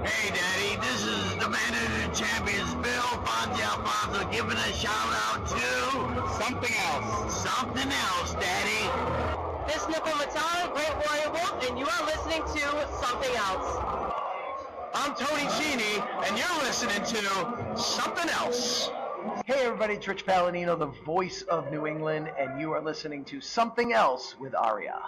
Hey, Daddy, this is the man of the champions, Bill Fonzie Alfonso, giving a shout out to something else. Something else, Daddy. This is Nickel Matata, Great Warrior Wolf, and you are listening to Something Else. I'm Tony Genie, and you're listening to Something Else. Hey everybody, it's Rich Palladino, the voice of New England, and you are listening to Something Else with Arya.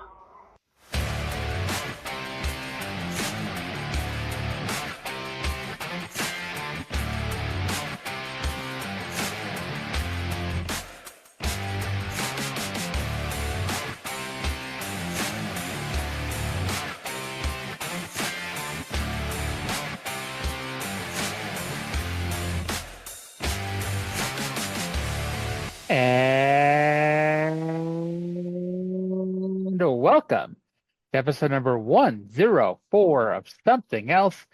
And welcome to episode number 104 of Something Else.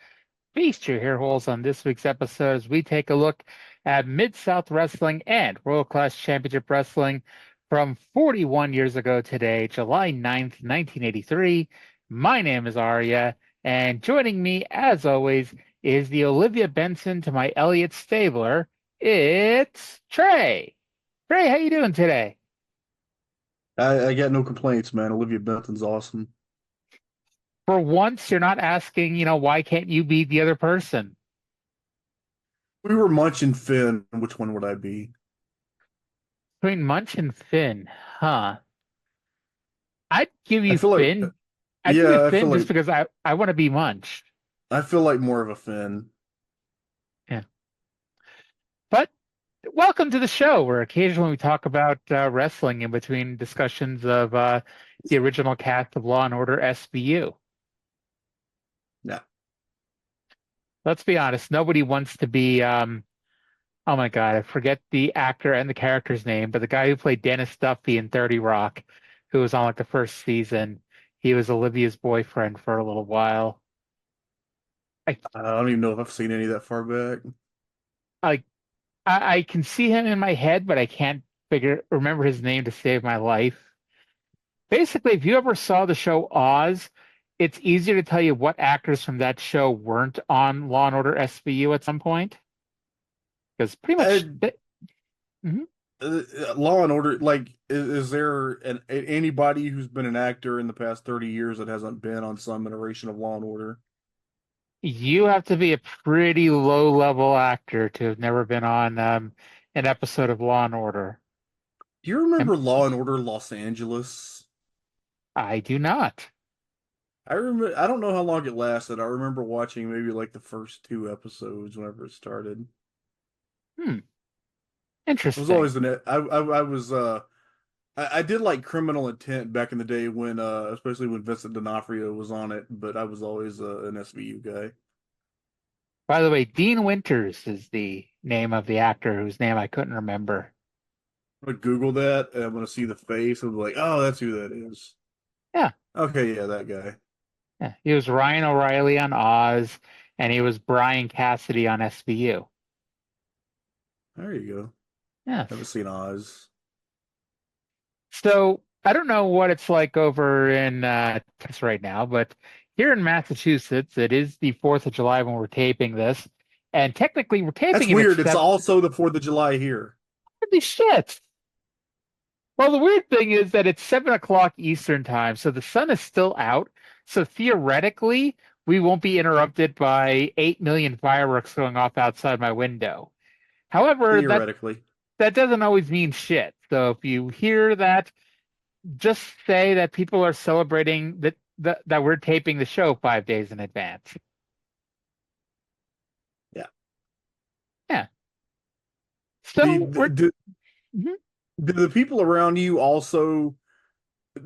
Feast your hair holes on this week's episode as we take a look at Mid-South Wrestling and World Class Championship Wrestling from 41 years ago today, July 9th, 1983. My name is Arya, and joining me, as always, is the Olivia Benson to my Elliot Stabler. It's Trae. Trae, how you doing today? I got no complaints, man. Olivia Benson's awesome. For once, you're not asking, why can't you be the other person? We were Munch and Finn. Which one would I be? Between Munch and Finn, huh? I'd give you I feel Finn. like, I'd give you I Finn feel just like because I want to be Munch. I feel like more of a Finn. Yeah. But welcome to the show, where occasionally we talk about wrestling in between discussions of the original cast of Law and Order SVU. Yeah. Let's be honest, nobody wants to be, oh my God, I forget the actor and the character's name, but the guy who played Dennis Duffy in 30 Rock, who was on like the first season, he was Olivia's boyfriend for a little while. I don't even know if I've seen any that far back. I can see him in my head, but I can't remember his name to save my life. Basically, if you ever saw the show Oz, it's easier to tell you what actors from that show weren't on Law and Order SVU at some point. Because pretty much Law and Order, like, is there anybody who's been an actor in the past 30 years that hasn't been on some iteration of Law and Order? you have to be a pretty low-level actor to have never been on an episode of Law and Order. Do you remember Law and Order Los Angeles? I do not. I remember. I don't know how long it lasted. I remember watching maybe like the first 2 episodes whenever it started. It Interesting. was always I did like Criminal Intent back in the day when especially when Vincent D'Onofrio was on it, but I was always an SVU guy. By the way, Dean Winters is the name of the actor whose name I couldn't remember. I'm gonna Google that and I'm gonna see the face and be like, oh, that's who that is. Yeah. Okay, yeah, that guy. Yeah. He was Ryan O'Reilly on Oz, and he was Brian Cassidy on SVU. There you go. Yeah. Haven't seen Oz. So I don't know what it's like over in Texas right now, but here in Massachusetts, it is the 4th of July when we're taping this. And technically, we're taping That's it weird. at It's also the 4th of July here. Holy shit. Well, the weird thing is that it's 7 o'clock Eastern time, so the sun is still out. So theoretically, we won't be interrupted by 8 million fireworks going off outside my window. However, Theoretically. that doesn't always mean shit. So if you hear that, just say that people are celebrating that we're taping the show 5 days in advance. Yeah. Yeah. So do the people around you also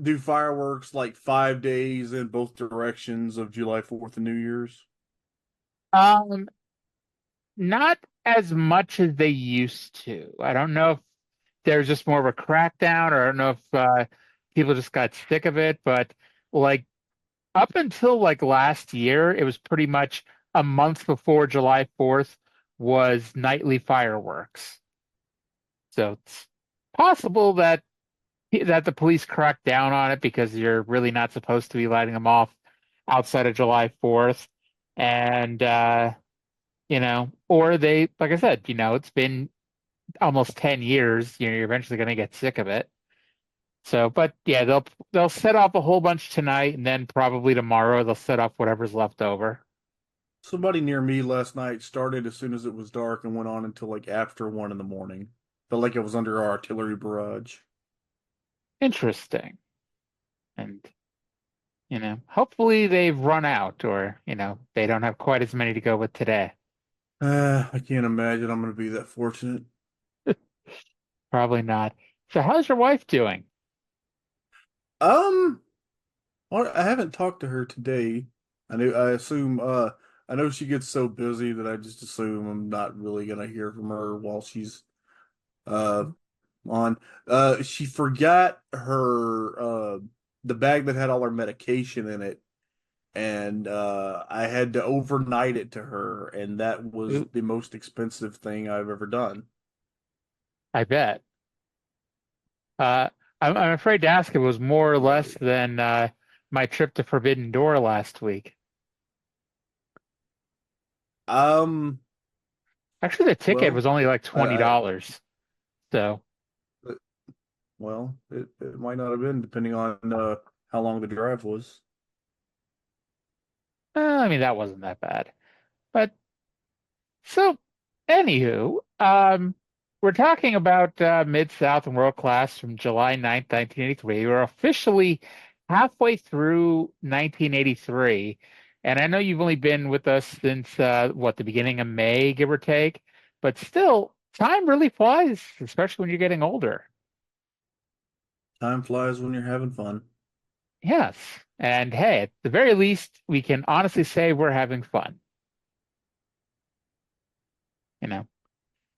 do fireworks like 5 days in both directions of July 4th and New Year's? Not as much as they used to. I don't know if there's just more of a crackdown, or I don't know if people just got sick of it, but like up until like last year, it was pretty much a month before July 4th was nightly fireworks. So it's possible that the police cracked down on it because you're really not supposed to be lighting them off outside of July 4th. And, or they, like I said, it's been almost 10 years, you're eventually going to get sick of it. So, but yeah, they'll set off a whole bunch tonight, and then probably tomorrow they'll set off whatever's left over. Somebody near me last night started as soon as it was dark and went on until like after 1 in the morning. Felt like it was under our artillery barrage. Interesting. And, hopefully they've run out, or, they don't have quite as many to go with today. I can't imagine I'm going to be that fortunate. Probably not. So how's your wife doing? Well, I haven't talked to her today. I know she gets so busy that I just assume I'm not really gonna hear from her while she's on. She forgot her the bag that had all her medication in it, and I had to overnight it to her, and that was the most expensive thing I've ever done. I bet. I'm afraid to ask, it was more or less than my trip to Forbidden Door last week. Um, Actually, the ticket was only like $20. So, well, it might not have been, depending on how long the drive was. I mean, that wasn't that bad. But so, anywho, we're talking about Mid-South and World Class from July 9th, 1983. We're officially halfway through 1983. And I know you've only been with us since, the beginning of May, give or take. But still, time really flies, especially when you're getting older. Time flies when you're having fun. Yes. And hey, at the very least, we can honestly say we're having fun.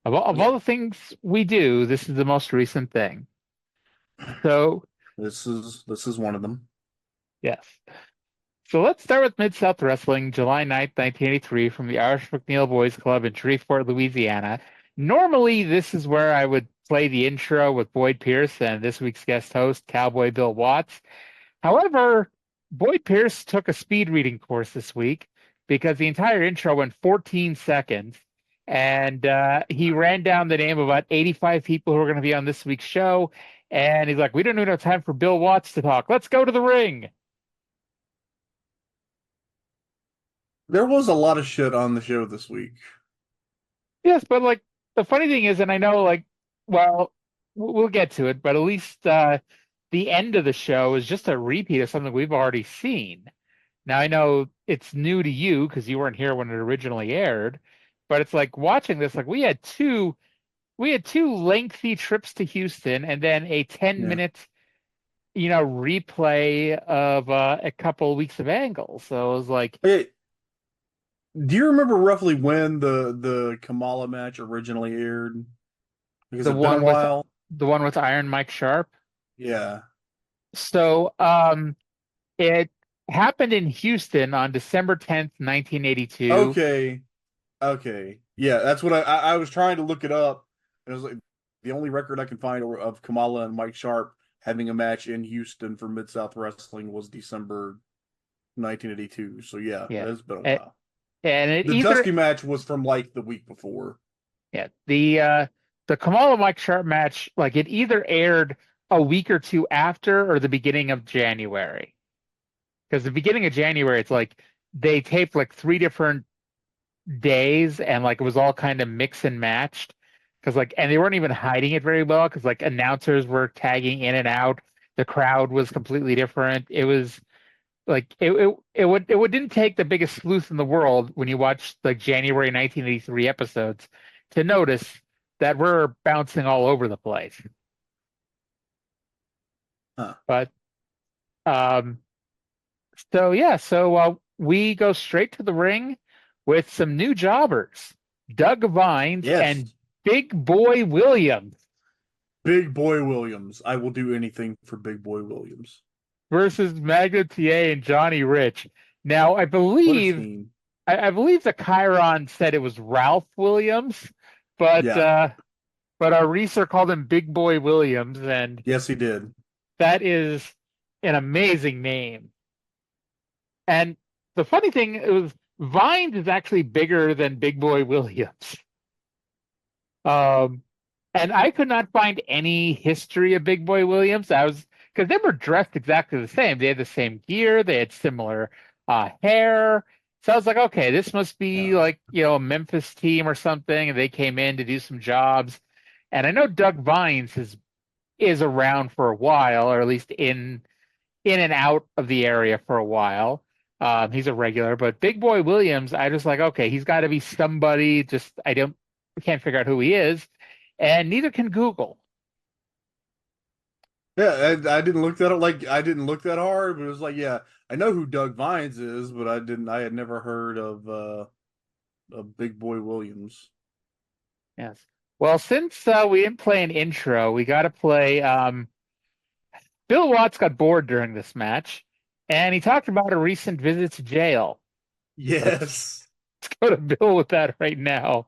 Of all the things we do, this is the most recent thing. So this is one of them. yes. So let's start with Mid-South Wrestling, July 9th, 1983, from the Irish McNeil Boys Club in Shreveport, Louisiana. Normally, this is where I would play the intro with Boyd Pierce and this week's guest host, Cowboy Bill Watts. However, Boyd Pierce took a speed reading course this week because the entire intro went 14 seconds. And he ran down the name of about 85 people who are going to be on this week's show. And he's like, we don't even have time for Bill Watts to talk. Let's go to the ring. There was a lot of shit on the show this week. Yes, but like the funny thing is, and I know we'll get to it, but at least the end of the show is just a repeat of something we've already seen. Now, I know it's new to you because you weren't here when it originally aired. But it's like watching this, like we had two lengthy trips to Houston and then a 10-minute, replay of a couple of weeks of Angles. So it was like, hey, do you remember roughly when the Kamala match originally aired? Because it's been a while. The one with Iron Mike Sharp. Yeah. So it happened in Houston on December 10th, 1982. Okay. Yeah, that's what I was trying to look it up. It was like the only record I can find of Kamala and Mike Sharp having a match in Houston for Mid-South Wrestling was December 1982. So yeah, it's been a while. And the Dusty match was from like the week before. Yeah, the Kamala Mike Sharp match, like it either aired a week or two after or the beginning of January. Because the beginning of January, it's like they taped like 3 different days and like it was all kind of mix and matched and they weren't even hiding it very well because like announcers were tagging in and out. The crowd was completely different. It was like it didn't take the biggest sleuth in the world when you watch like January 1983 episodes to notice that we're bouncing all over the place. But so we go straight to the ring with some new jobbers, Doug Vines and Big Boy Williams. Big Boy Williams. I will do anything for Big Boy Williams. Versus Magna TA and Johnny Rich. Now, I believe the Chiron said it was Ralph Williams, but our researcher called him Big Boy Williams, and yes, he did. That is an amazing name. And the funny thing Vines is actually bigger than Big Boy Williams. And I could not find any history of Big Boy Williams. Because they were dressed exactly the same. They had the same gear. They had similar hair. So I was like, okay, this must be like, a Memphis team or something. And they came in to do some jobs. And I know Doug Vines is around for a while, or at least in and out of the area for a while. He's a regular, but Big Boy Williams, I just like, okay, he's got to be somebody. I can't figure out who he is, and neither can Google. Yeah, I didn't look that up. Like, I didn't look that hard, but it was like, yeah, I know who Doug Vines is, but I had never heard of Big Boy Williams. Yes. Well, since we didn't play an intro, we got to play. Bill Watts got bored during this match, and he talked about a recent visit to jail. Yes. Let's go to Bill with that right now.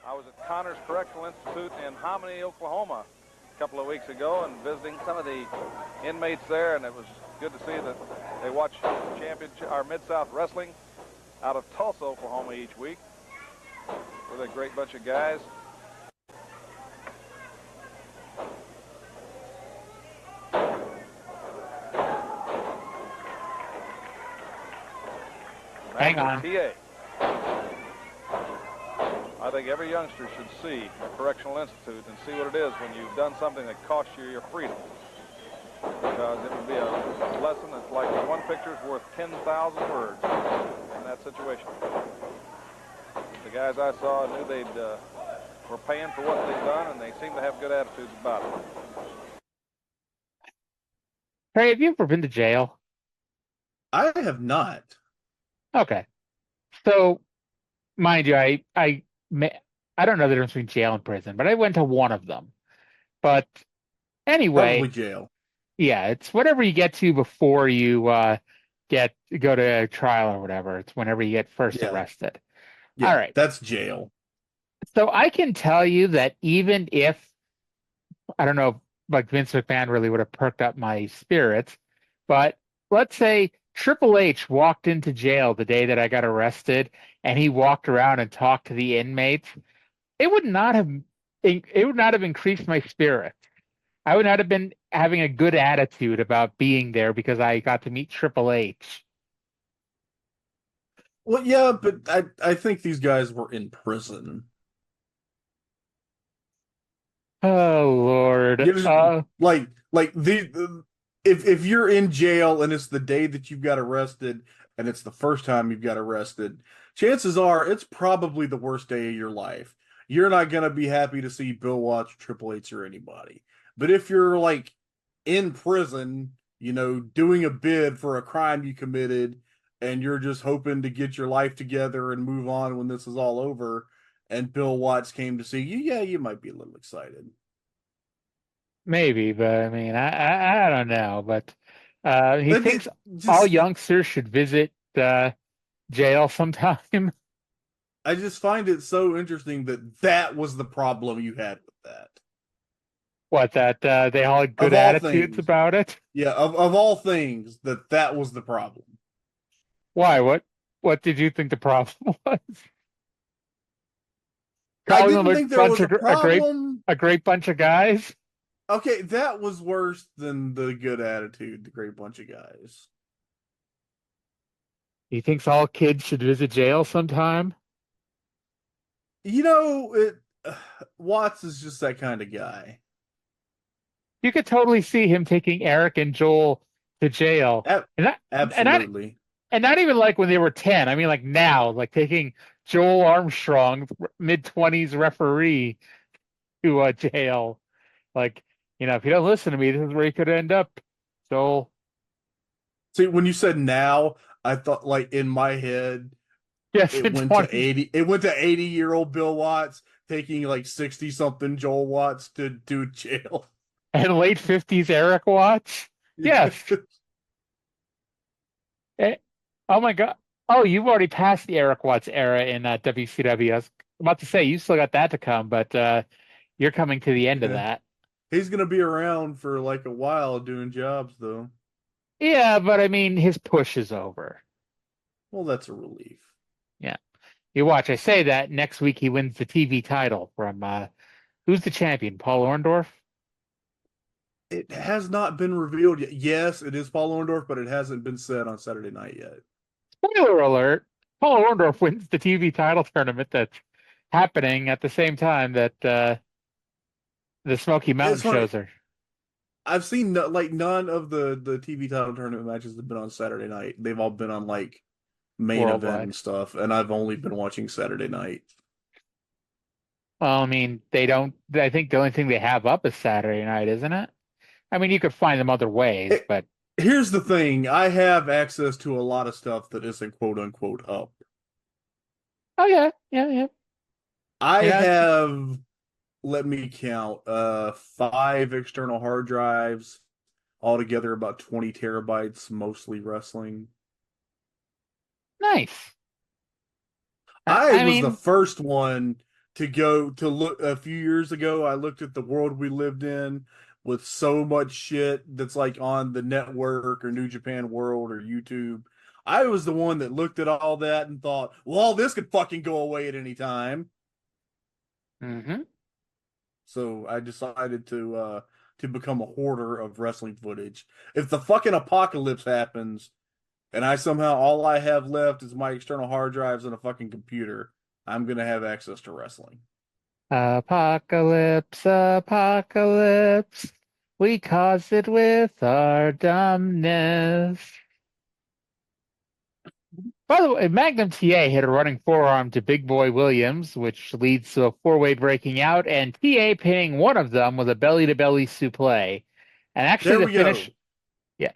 I was at Connors Correctional Institute in Hominy, Oklahoma a couple of weeks ago and visiting some of the inmates there, and it was good to see that they watch Mid-South Wrestling out of Tulsa, Oklahoma each week with a great bunch of guys. Hang on. TA. I think every youngster should see a correctional institute and see what it is when you've done something that costs you your freedom. Because it would be a lesson that's like one picture's worth 10,000 words in that situation. The guys I saw knew they were paying for what they'd done, and they seemed to have good attitudes about it. Trey, have you ever been to jail? I have not. Okay. So, mind you, I don't know the difference between jail and prison, but I went to one of them. But anyway, Probably jail. Yeah, it's whatever you get to before you go to trial or whatever. It's whenever you get first arrested. Yeah, all right, that's jail. So I can tell you that even if I don't know, like Vince McMahon really would have perked up my spirits, but let's say Triple H walked into jail the day that I got arrested, and he walked around and talked to the inmates. It would not have increased my spirits. I would not have been having a good attitude about being there because I got to meet Triple H. Well, yeah, but I think these guys were in prison. Oh Lord! If you're in jail and it's the day that you've got arrested and it's the first time you've got arrested, chances are it's probably the worst day of your life. You're not gonna be happy to see Bill Watts, Triple H, or anybody. But if you're like in prison, doing a bid for a crime you committed, and you're just hoping to get your life together and move on when this is all over, and Bill Watts came to see you, yeah, you might be a little excited. Maybe, but I mean, I don't know. But he thinks all youngsters should visit jail sometime. I just find it so interesting that was the problem you had with that. What, that they all had good attitudes about it? Yeah, of all things, that was the problem. Why? What did you think the problem was? I didn't think there was a problem. A great bunch of guys? Okay, that was worse than the good attitude, the great bunch of guys. He thinks all kids should visit jail sometime? Watts is just that kind of guy. You could totally see him taking Eric and Joel to jail. Absolutely. And not even like when they were 10. I mean, like now, like taking Joel Armstrong, mid-20s referee, to jail. Like, if you don't listen to me, this is where you could end up, Joel. See, when you said now, I thought, like, in my head, yes, it went to 80-year-old Bill Watts taking like 60-something Joel Watts to do jail. And late 50s Eric Watts? Yes. Oh my God. Oh, you've already passed the Eric Watts era in WCW. I was about to say, you still got that to come, but you're coming to the end of that. He's going to be around for like a while doing jobs, though. Yeah, but I mean, his push is over. Well, that's a relief. Yeah. You watch, I say that, next week he wins the TV title from, who's the champion? Paul Orndorff? It has not been revealed yet. Yes, it is Paul Orndorff, but it hasn't been said on Saturday night yet. Spoiler alert, Paul Orndorff wins the TV title tournament that's happening at the same time that the Smoky Mountain shows are. I've seen none of the TV title tournament matches have been on Saturday night. They've all been on like main Worldwide event and stuff, and I've only been watching Saturday night. Well, I mean, they don't. I think the only thing they have up is Saturday night, isn't it? I mean, you could find them other ways, but Here's the thing: I have access to a lot of stuff that isn't quote unquote up. oh yeah. I Yeah. have, let me count, 5 external hard drives, altogether about 20 terabytes, mostly wrestling. Nice. I was mean, the first one to go to look a few years ago. I looked at the world we lived in with so much shit that's like on the network or New Japan World or YouTube. I was the one that looked at all that and thought, well, all this could fucking go away at any time. mm-hmm. So I decided to become a hoarder of wrestling footage. If the fucking apocalypse happens and I somehow all I have left is my external hard drives and a fucking computer, I'm gonna have access to wrestling. Apocalypse, apocalypse. We caused it with our dumbness. By the way, Magnum TA hit a running forearm to Big Boy Williams, which leads to a 4-way breaking out, and TA pinning one of them with a belly-to-belly suplex. And actually, There the we finish, go. yeah,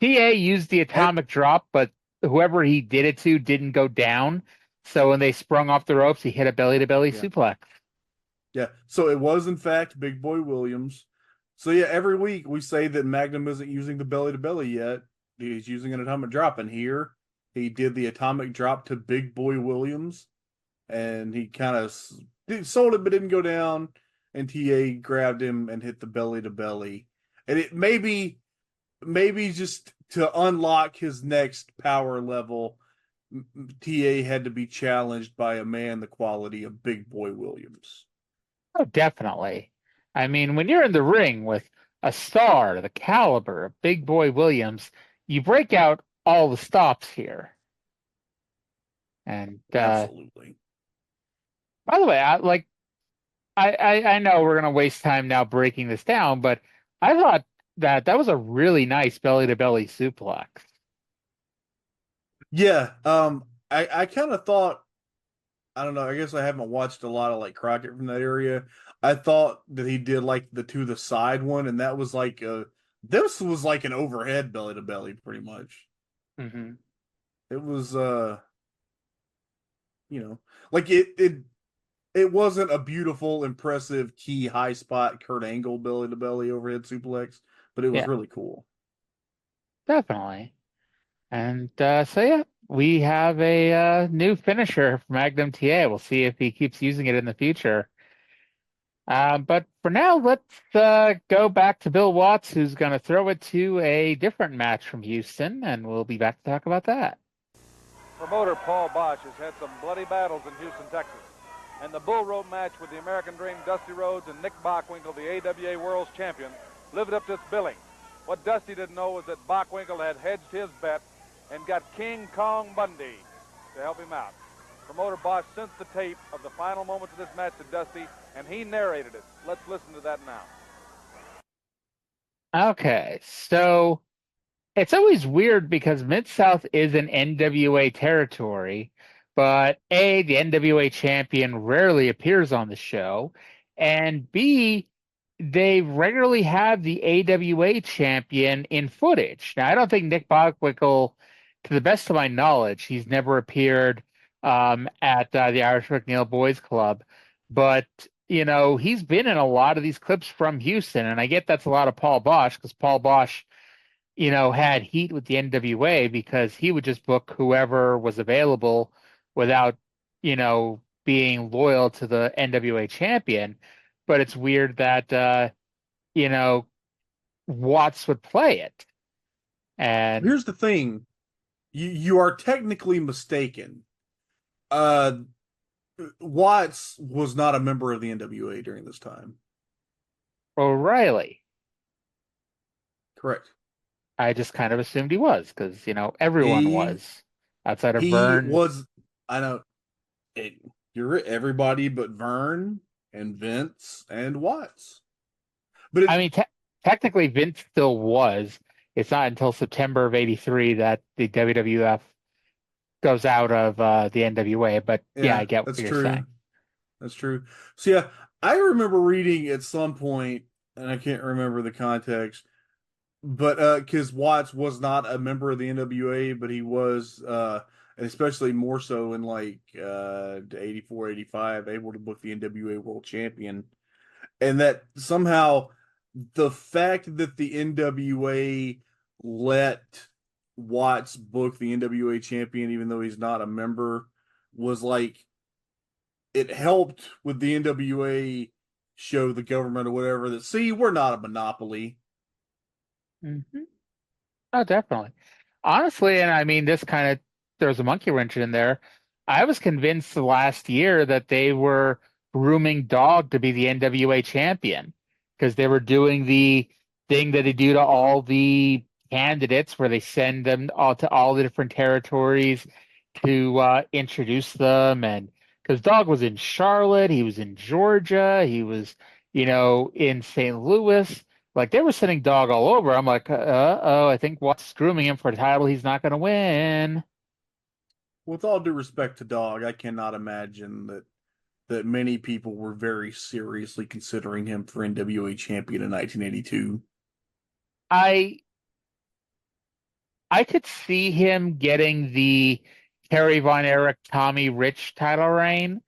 TA used the atomic drop, but whoever he did it to didn't go down. So when they sprung off the ropes, he hit a belly-to-belly suplex. Yeah, so it was in fact Big Boy Williams. So yeah, every week we say that Magnum isn't using the belly to belly yet. He's using an atomic drop, and here he did the atomic drop to Big Boy Williams, and he kind of sold it but didn't go down. And TA grabbed him and hit the belly to belly, and it maybe just to unlock his next power level, TA had to be challenged by a man the quality of Big Boy Williams. Oh, definitely. I mean, when you're in the ring with a star the caliber of Big Boy Williams, you break out all the stops here. And Absolutely. by the way, I know we're gonna waste time now breaking this down, but I thought that was a really nice belly to belly suplex. Yeah, I kind of thought, I don't know, I guess I haven't watched a lot of like Crockett from that area. I thought that he did like the to the side one, and that was like this was like an overhead belly to belly pretty much. Mm-hmm. It was like it wasn't a beautiful, impressive key high spot Kurt Angle belly to belly overhead suplex, but it was really cool. Definitely. And so yeah, we have a new finisher for Magnum TA. We'll see if he keeps using it in the future. But for now, let's go back to Bill Watts, who's going to throw it to a different match from Houston, and we'll be back to talk about that. Promoter Paul Bosch has had some bloody battles in Houston, Texas. And the bull rope match with the American Dream, Dusty Rhodes, and Nick Bockwinkel, the AWA World's Champion, lived up to its billing. What Dusty didn't know was that Bockwinkel had hedged his bet and got King Kong Bundy to help him out. Promoter Bosch sent the tape of the final moments of this match to Dusty, and he narrated it. Let's listen to that now. Okay, so it's always weird because Mid-South is an NWA territory, but A, the NWA champion rarely appears on the show, and B, they regularly have the AWA champion in footage. Now, I don't think Nick Bockwinkel, to the best of my knowledge, he's never appeared at the Irish McNeil Boys Club, but he's been in a lot of these clips from Houston, and I get that's a lot of Paul Bosch because Paul Bosch, had heat with the NWA because he would just book whoever was available without, being loyal to the NWA champion. But it's weird that, Watts would play it. And here's the thing. you are technically mistaken. Watts was not a member of the NWA during this time. O'Reilly. Correct. I just kind of assumed he was because, everyone He was outside of he Vern. was. I know. You're everybody but Vern and Vince and Watts. But I mean, technically, Vince still was. It's not until September of '83 that the WWF goes out of the NWA. But yeah, I get what that's you're true. saying. That's true. So yeah, I remember reading at some point, and I can't remember the context, but because Watts was not a member of the NWA, but he was, and especially more so in like 84, 85, able to book the NWA World Champion, and that somehow the fact that the NWA let Watts book the NWA champion, even though he's not a member, was like it helped with the NWA show the government or whatever that, see, we're not a monopoly. Mm-hmm. Oh, definitely. Honestly, and I mean, this kind of throws a monkey wrench in there. I was convinced last year that they were grooming Dog to be the NWA champion because they were doing the thing that they do to all the candidates where they send them all to all the different territories to introduce them. And because Dog was in Charlotte, he was in Georgia, he was, in St. Louis. Like they were sending Dog all over. I'm like, oh, I think Watts is grooming him for a title he's not going to win. With all due respect to Dog, I cannot imagine that many people were very seriously considering him for NWA champion in 1982. I could see him getting the Kerry Von Erich, Tommy Rich title reign,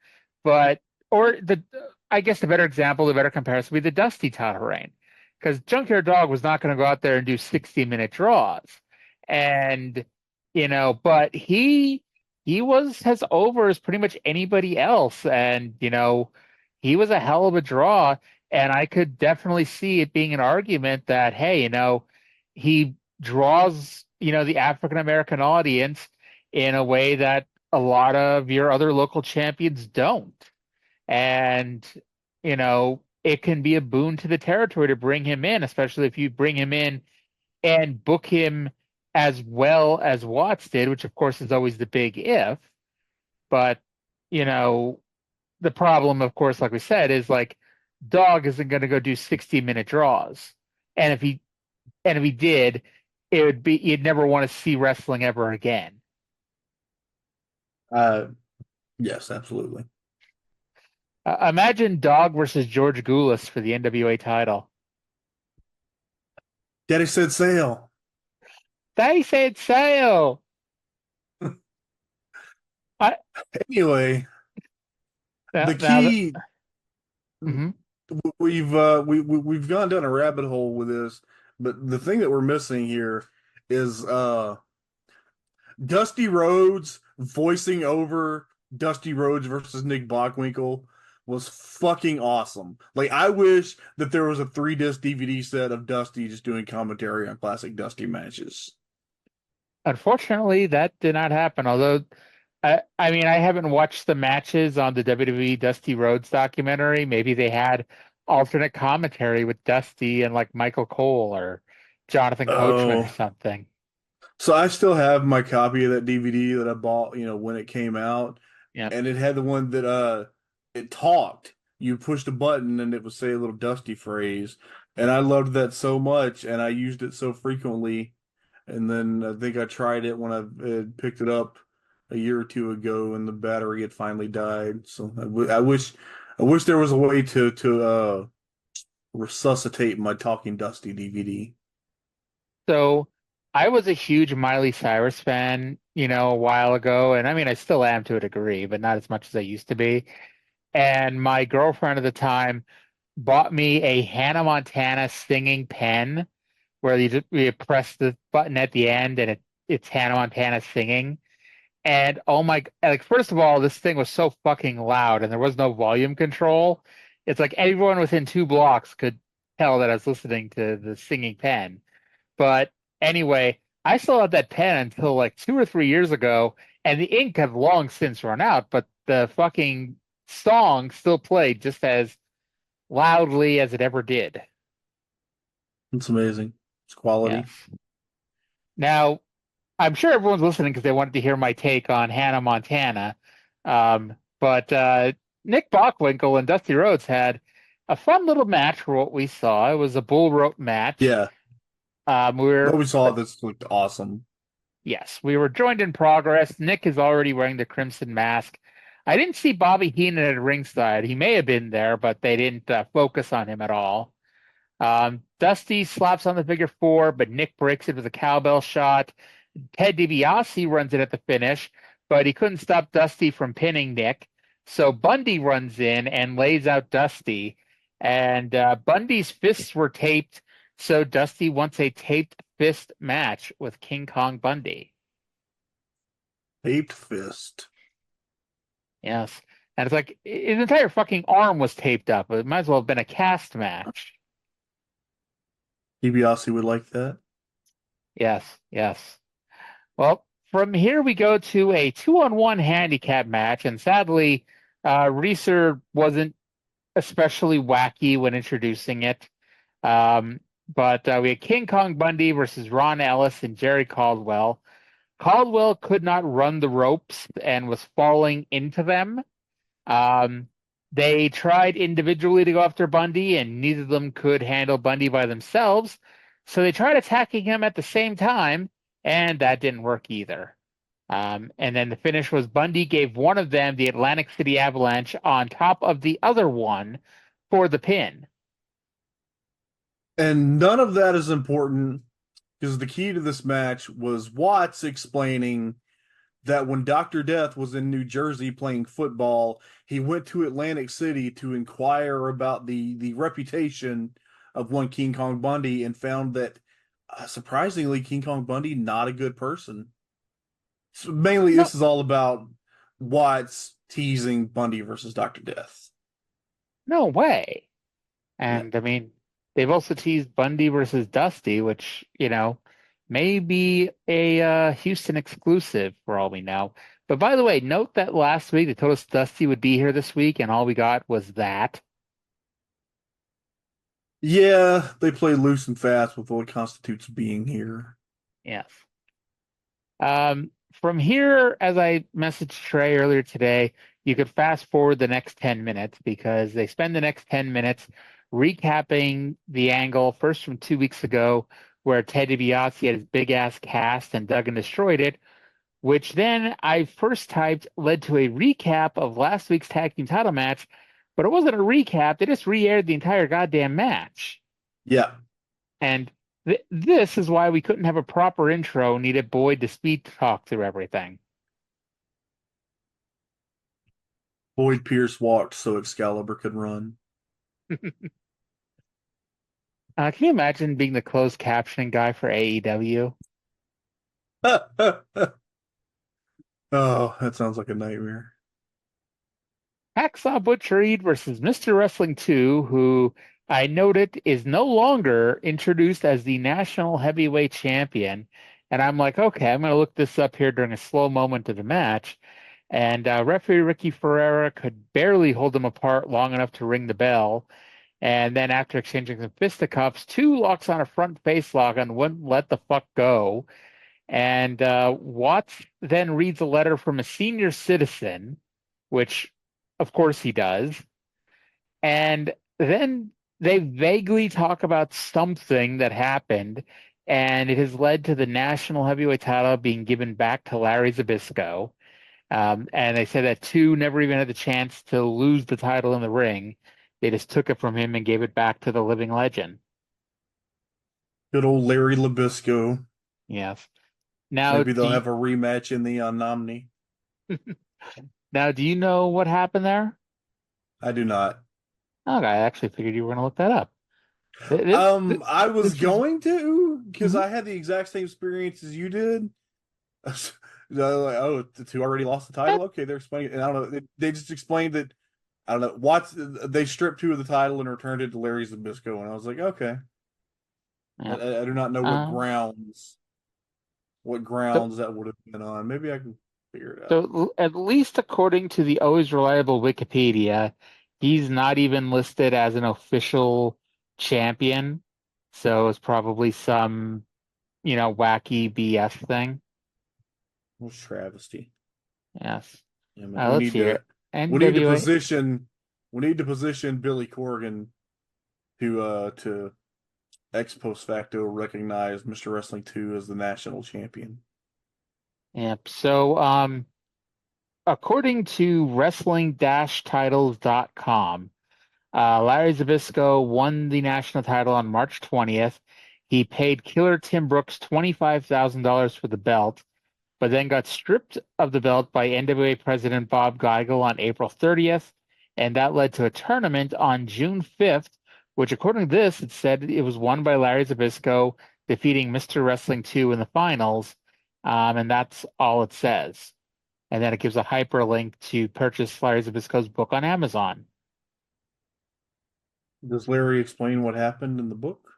but I guess the better example, the better comparison would be the Dusty title reign, because Junkyard Dog was not going to go out there and do 60-minute draws, and but he was as over as pretty much anybody else, and he was a hell of a draw, and I could definitely see it being an argument that hey, he draws the African American audience in a way that a lot of your other local champions don't. And, it can be a boon to the territory to bring him in, especially if you bring him in and book him as well as Watts did, which of course is always the big if. But, the problem, of course, like we said, is like Dog isn't going to go do 60-minute draws. And if he did, it would be you'd never want to see wrestling ever again. Yes, absolutely. Imagine Dog versus George Gulas for the NWA title. Daddy said sail. Daddy said sail. Anyway, the key. Mm-hmm. We've gone down a rabbit hole with this, but the thing that we're missing here is Dusty Rhodes voicing over Dusty Rhodes versus Nick Bockwinkel was fucking awesome. Like, I wish that there was a 3-disc DVD set of Dusty just doing commentary on classic Dusty matches. Unfortunately, that did not happen. Although, I haven't watched the matches on the WWE Dusty Rhodes documentary. Maybe they had alternate commentary with Dusty and like Michael Cole or Jonathan Coachman or something. So I still have my copy of that DVD that I bought, when it came out. Yeah. And it had the one that it talked. You pushed a button and it would say a little Dusty phrase. And I loved that so much and I used it so frequently. And then I think I tried it when I picked it up a year or two ago and the battery had finally died. So I wish there was a way to resuscitate my Talking Dusty DVD. So I was a huge Miley Cyrus fan, a while ago. And I still am to a degree, but not as much as I used to be. And my girlfriend at the time bought me a Hannah Montana singing pen where you press the button at the end and it's Hannah Montana singing. And oh my, like, first of all, this thing was so fucking loud and there was no volume control. It's like everyone within 2 blocks could tell that I was listening to the singing pen. But anyway, I still had that pen until like 2 or 3 years ago, and the ink had long since run out, but the fucking song still played just as loudly as it ever did. It's amazing. It's quality. Yes. Now, I'm sure everyone's listening because they wanted to hear my take on Hannah Montana. But Nick Bockwinkel and Dusty Rhodes had a fun little match for what we saw. It was a bull rope match. Yeah. We're What we saw, this looked awesome. Yes, we were joined in progress. Nick is already wearing the crimson mask. I didn't see Bobby Heenan at ringside. He may have been there, but they didn't focus on him at all. Dusty slaps on the figure four, but Nick breaks it with a cowbell shot. Ted DiBiase runs it at the finish, but he couldn't stop Dusty from pinning Nick. So Bundy runs in and lays out Dusty. And Bundy's fists were taped, so Dusty wants a taped fist match with King Kong Bundy. Taped fist. Yes. And it's like his entire fucking arm was taped up. It might as well have been a cast match. DiBiase would like that. Yes, yes. Well, from here we go to a 2-on-1 handicap match, and sadly, Reeser wasn't especially wacky when introducing it. But we had King Kong Bundy versus Ron Ellis and Jerry Caldwell. Caldwell could not run the ropes and was falling into them. They tried individually to go after Bundy, and neither of them could handle Bundy by themselves. So they tried attacking him at the same time, and that didn't work either. And then the finish was Bundy gave one of them the Atlantic City Avalanche on top of the other one for the pin. And none of that is important because the key to this match was Watts explaining that when Dr. Death was in New Jersey playing football, he went to Atlantic City to inquire about the reputation of one King Kong Bundy and found that, surprisingly, King Kong Bundy, not a good person. So mainly, this is all about Watts teasing Bundy versus Dr. Death. No way. And, I mean, they've also teased Bundy versus Dusty, which, may be a Houston exclusive for all we know. But by the way, note that last week they told us Dusty would be here this week, and all we got was that. Yeah, they play loose and fast with what constitutes being here. Yes. From here, as I messaged Trey earlier today, you could fast forward the next 10 minutes because they spend the next 10 minutes recapping the angle first from 2 weeks ago where Ted DiBiase had his big-ass cast and dug and destroyed it, which then I first typed led to a recap of last week's tag team title match, but it wasn't a recap. They just re-aired the entire goddamn match. Yeah. And this is why we couldn't have a proper intro, needed Boyd to speed talk through everything. Boyd Pierce walked so Excalibur could run. Can you imagine being the closed captioning guy for AEW? Oh, that sounds like a nightmare. Hacksaw Butch Reed versus Mr. Wrestling 2, who I noted is no longer introduced as the National Heavyweight Champion. And I'm like, okay, I'm going to look this up here during a slow moment of the match. And referee Ricky Ferreira could barely hold them apart long enough to ring the bell. And then after exchanging some fisticuffs, 2 locks on a front face lock and wouldn't let the fuck go. And Watts then reads a letter from a senior citizen, which of course he does. And then they vaguely talk about something that happened, and it has led to the national heavyweight title being given back to Larry Zbyszko. And they said that 2 never even had the chance to lose the title in the ring. They just took it from him and gave it back to the living legend. Good old Larry Zbyszko. Yes. Now maybe they'll have a rematch in the Omni. Now, do you know what happened there? I do not. Okay, I actually figured you were going to look that up. I was going to because I had the exact same experience as you did. Like, oh, the 2 already lost the title. Okay, they're explaining, and I don't know. They just explained that. I don't know. Watts. They stripped 2 of the title and returned it to Larry Zbyszko, and I was like, okay. I do not know what grounds. what grounds that would have been on. Maybe I can figure it out. So at least according to the always reliable Wikipedia, he's not even listed as an official champion. So it's probably some, wacky BS thing. What's travesty? Yes. Yeah, man, Let's hear it. we need to NWA. position Billy Corgan to ex post facto recognize Mr. Wrestling 2 as the national champion. Yep. So, according to wrestling-titles.com, Larry Zbyszko won the national title on March 20th. He paid Killer Tim Brooks $25,000 for the belt, but then got stripped of the belt by NWA President Bob Geigel on April 30th, and that led to a tournament on June 5th, which, according to this, it said it was won by Larry Zbyszko, defeating Mr. Wrestling 2 in the finals, and that's all it says. And then it gives a hyperlink to purchase Larry Zbyszko's book on Amazon. Does Larry explain what happened in the book?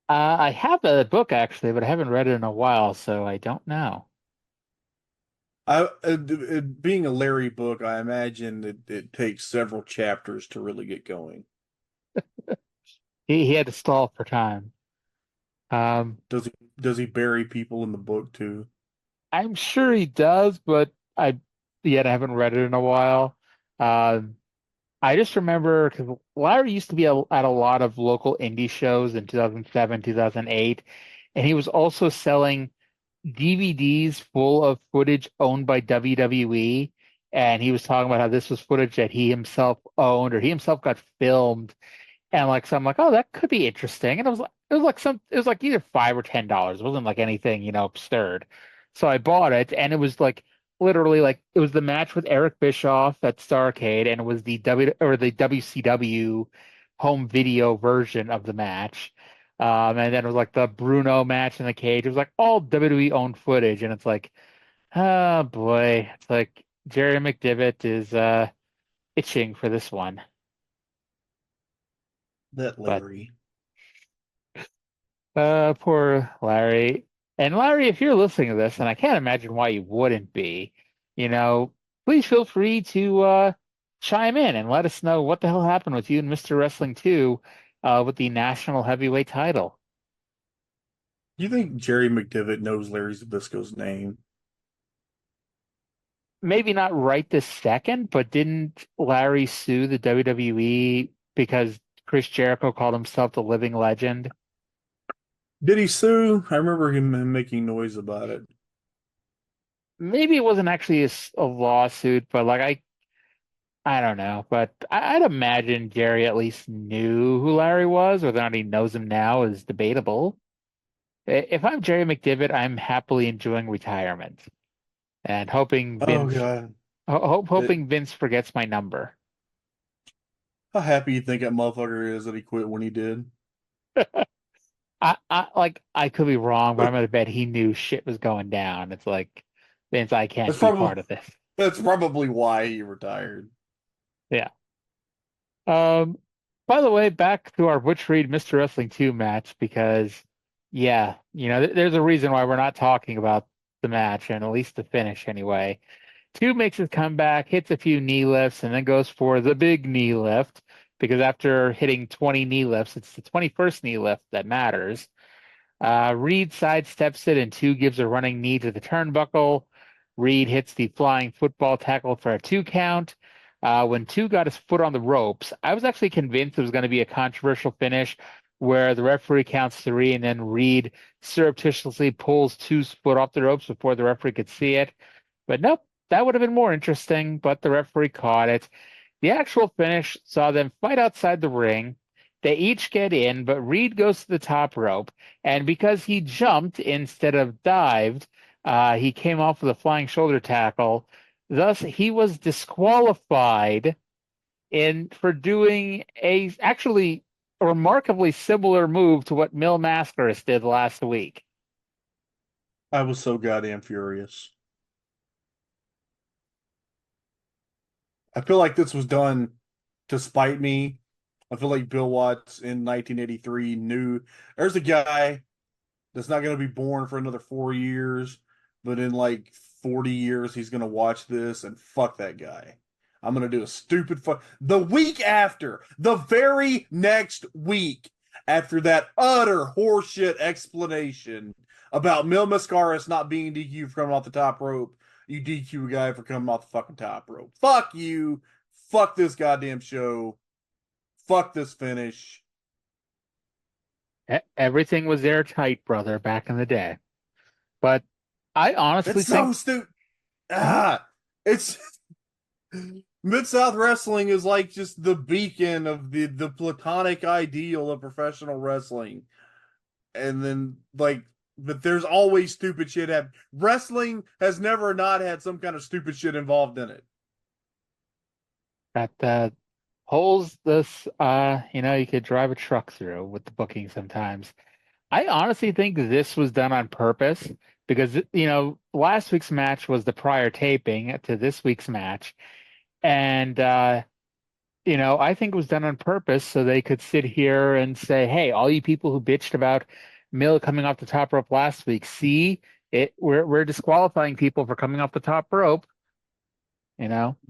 I have the book, actually, but I haven't read it in a while, so I don't know. Being a Larry book, I imagine it takes several chapters to really get going. He had to stall for time. Does he bury people in the book too? I'm sure he does, but I haven't read it in a while. I just remember because Larry used to be at a lot of local indie shows in 2007, 2008, and he was also selling DVDs full of footage owned by WWE. And he was talking about how this was footage that he himself owned or he himself got filmed. And so I'm like, oh, that could be interesting. And it was like either $5 or $10. It wasn't like anything, absurd. So I bought it, and it was like literally like it was the match with Eric Bischoff at Starrcade, and it was the WCW home video version of the match. And then it was like the Bruno match in the cage. It was like all WWE owned footage, and it's like, oh boy, it's like Jerry McDevitt is itching for this one. That Larry. Poor Larry. And Larry, if you're listening to this, and I can't imagine why you wouldn't be, please feel free to chime in and let us know what the hell happened with you and Mr. Wrestling 2 with the national heavyweight title. You think Jerry McDevitt knows Larry Zbyszko's name? Maybe not right this second, but didn't Larry sue the WWE because Chris Jericho called himself the living legend? Did he sue? I remember him making noise about it. Maybe it wasn't actually a lawsuit, but I don't know. But I'd imagine Jerry at least knew who Larry was. Whether or not he knows him now is debatable. If I'm Jerry McDevitt, I'm happily enjoying retirement and hoping Vince forgets my number. How happy you think that motherfucker is that he quit when he did? I could be wrong, but I'm gonna bet he knew shit was going down. It's like, Vince, I can't be part of this. That's probably why he retired. Yeah. By the way, back to our Butch Reed Mr. Wrestling 2 match, because there's a reason why we're not talking about the match, and at least the finish anyway. 2 makes his comeback, hits a few knee lifts, and then goes for the big knee lift. Because after hitting 20 knee lifts, it's the 21st knee lift that matters. Reed sidesteps it, and 2 gives a running knee to the turnbuckle. Reed hits the flying football tackle for a 2 count. When 2 got his foot on the ropes, I was actually convinced it was going to be a controversial finish where the referee counts 3, and then Reed surreptitiously pulls 2's foot off the ropes before the referee could see it. But nope, that would have been more interesting, but the referee caught it. The actual finish saw them fight outside the ring. They each get in, but Reed goes to the top rope, and because he jumped instead of dived, he came off with a flying shoulder tackle. Thus, he was disqualified for doing a actually remarkably similar move to what Mil Mascaras did last week. I was so goddamn furious. I feel like this was done to spite me. I feel like Bill Watts in 1983 knew there's a guy that's not going to be born for another 4 years, but in like 40 years, he's going to watch this and fuck that guy. I'm going to do a stupid fuck. The week after, the very next week after that utter horseshit explanation about Mil Mascaras not being DQ for coming off the top rope, you DQ a guy for coming off the fucking top rope. Fuck you. Fuck this goddamn show. Fuck this finish. Everything was airtight, brother, back in the day. But I honestly It's think so stupid. It's Mid-South Wrestling is like just the beacon of the platonic ideal of professional wrestling. And then but there's always stupid shit happening. Wrestling has never not had some kind of stupid shit involved in it. that holes this you could drive a truck through with the booking sometimes. I honestly think this was done on purpose because last week's match was the prior taping to this week's match, and I think it was done on purpose so they could sit here and say, "Hey, all you people who bitched about Mill coming off the top rope last week, see it? We're disqualifying people for coming off the top rope." You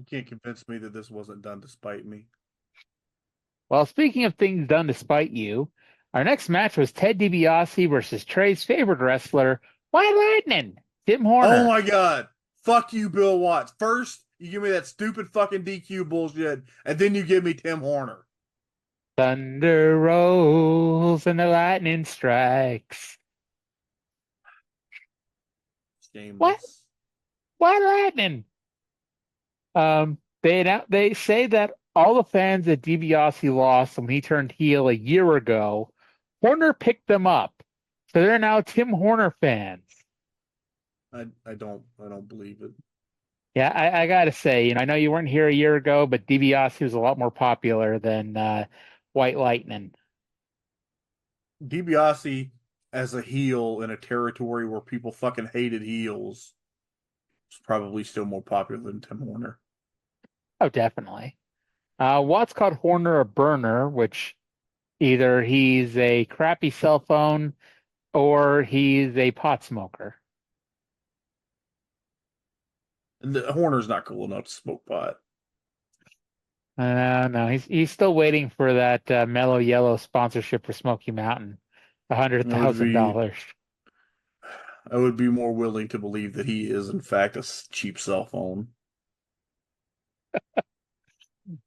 can't convince me that this wasn't done to spite me. Well, speaking of things done to spite you, our next match was Ted DiBiase versus Trey's favorite wrestler, White Lightning, Tim Horner. Oh my god. Fuck you, Bill Watts. First, you give me that stupid fucking DQ bullshit, and then you give me Tim Horner. Thunder rolls and the lightning strikes. Shameless. White Lightning. They say that all the fans that DiBiase lost when he turned heel a year ago, Horner picked them up. So they're now Tim Horner fans. I don't believe it. Yeah, I gotta say, I know you weren't here a year ago, but DiBiase was a lot more popular than White Lightning. DiBiase as a heel in a territory where people fucking hated heels is probably still more popular than Tim Horner. Oh, definitely. Watts called Horner a burner, which either he's a crappy cell phone or he's a pot smoker. And Horner's not cool enough to smoke pot. No, he's still waiting for that Mellow Yellow sponsorship for Smoky Mountain, $100,000. I would be more willing to believe that he is, in fact, a cheap cell phone.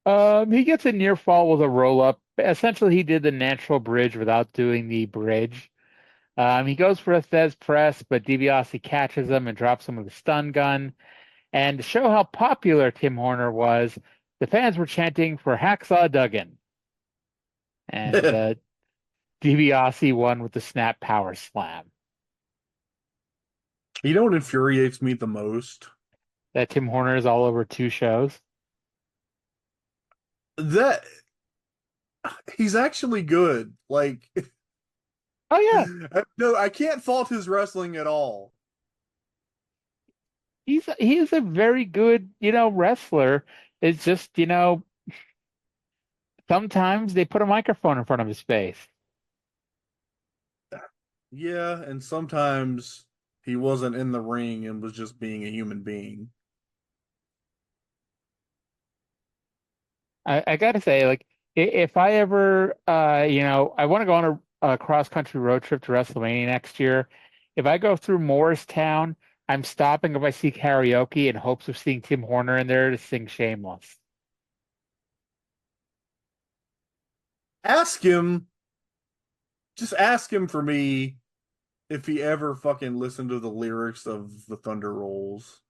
He gets a near fall with a roll up. Essentially, he did the natural bridge without doing the bridge. He goes for a Thez press, but DiBiase catches him and drops him with a stun gun. And to show how popular Tim Horner was, the fans were chanting for Hacksaw Duggan. And DiBiase won with the snap power slam. You know what infuriates me the most? That Tim Horner is all over 2 shows. That he's actually good. Like, oh yeah, no, I can't fault his wrestling at all. He is a very good, wrestler. It's just, sometimes they put a microphone in front of his face. Yeah, and sometimes he wasn't in the ring and was just being a human being. I gotta say, like, if I ever, I want to go on a cross-country road trip to WrestleMania next year. If I go through Morristown, I'm stopping if I see karaoke in hopes of seeing Tim Horner in there to sing Shameless. Just ask him for me if he ever fucking listened to the lyrics of the Thunder Rolls.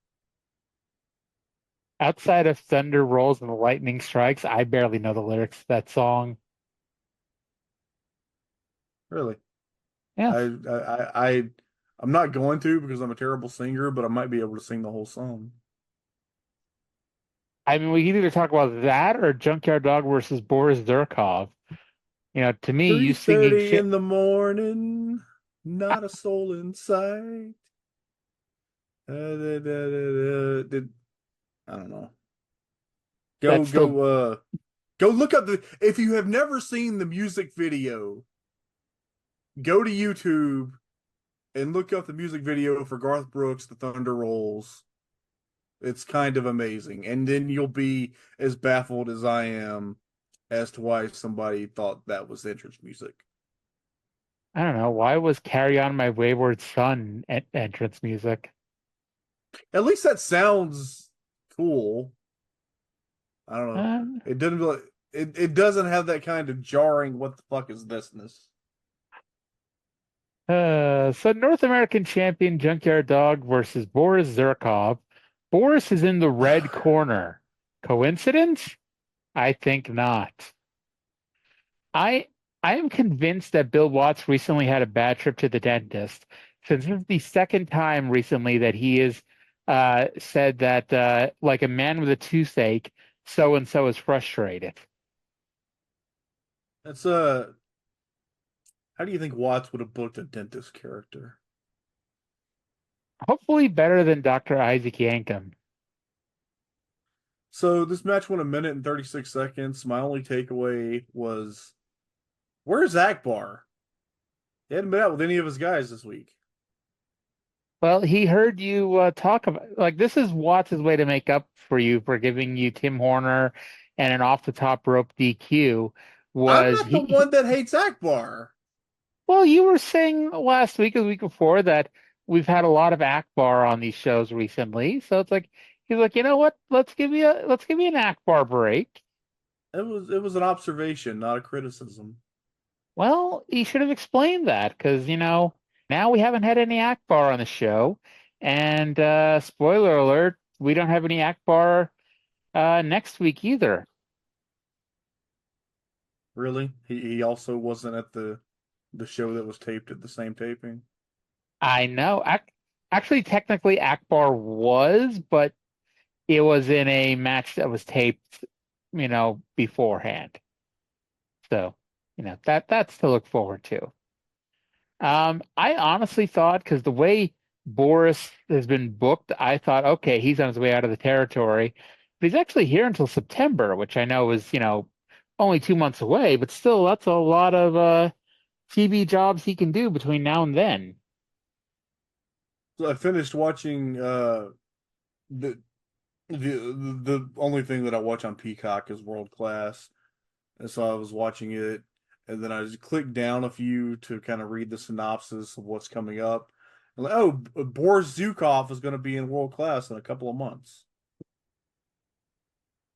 Outside of Thunder Rolls and the Lightning Strikes, I barely know the lyrics to that song. Really? Yeah. I'm not going to because I'm a terrible singer, but I might be able to sing the whole song. I mean, we can either talk about that or Junkyard Dog versus Boris Zurkov. To me, you singing 3:30 in the morning, not a soul in sight. I don't know. Go look up if you have never seen the music video, go to YouTube and look up the music video for Garth Brooks' The Thunder Rolls. It's kind of amazing. And then you'll be as baffled as I am as to why somebody thought that was the entrance music. I don't know. Why was Carry On My Wayward Son entrance music? At least that sounds cool. I don't know. It doesn't it doesn't have that kind of jarring what the fuck is thisness. So North American Champion Junkyard Dog versus Boris Zirkov. Boris is in the red corner. Coincidence? I think not. I am convinced that Bill Watts recently had a bad trip to the dentist, since this is the second time recently that he has said that like a man with a toothache, so and so is frustrated. That's how do you think Watts would have booked a dentist character? Hopefully better than Dr. Isaac Yankem. So this match went 1 minute and 36 seconds. My only takeaway was, where's Akbar? He hadn't been out with any of his guys this week. Well, he heard you talk about, like, this is Watts' way to make up for you for giving you Tim Horner and an off the top rope DQ. I'm not the one that hates Akbar. Well, you were saying last week or the week before that we've had a lot of Akbar on these shows recently, so it's like he's like, you know what? Let's give you an Akbar break. It was an observation, not a criticism. Well, he should have explained that because now we haven't had any Akbar on the show, and spoiler alert, we don't have any Akbar next week either. Really? He also wasn't at the show that was taped at the same taping? I know. Actually, technically, Akbar was, but it was in a match that was taped, beforehand. So, that's to look forward to. I honestly thought, because the way Boris has been booked, I thought, okay, he's on his way out of the territory. But he's actually here until September, which I know is, only 2 months away, but still, that's a lot of TV jobs he can do between now and then. So I finished watching the only thing that I watch on Peacock is World Class. And so I was watching it, and then I just clicked down a few to kind of read the synopsis of what's coming up. And like, oh, Boris Zukov is going to be in World Class in a couple of months.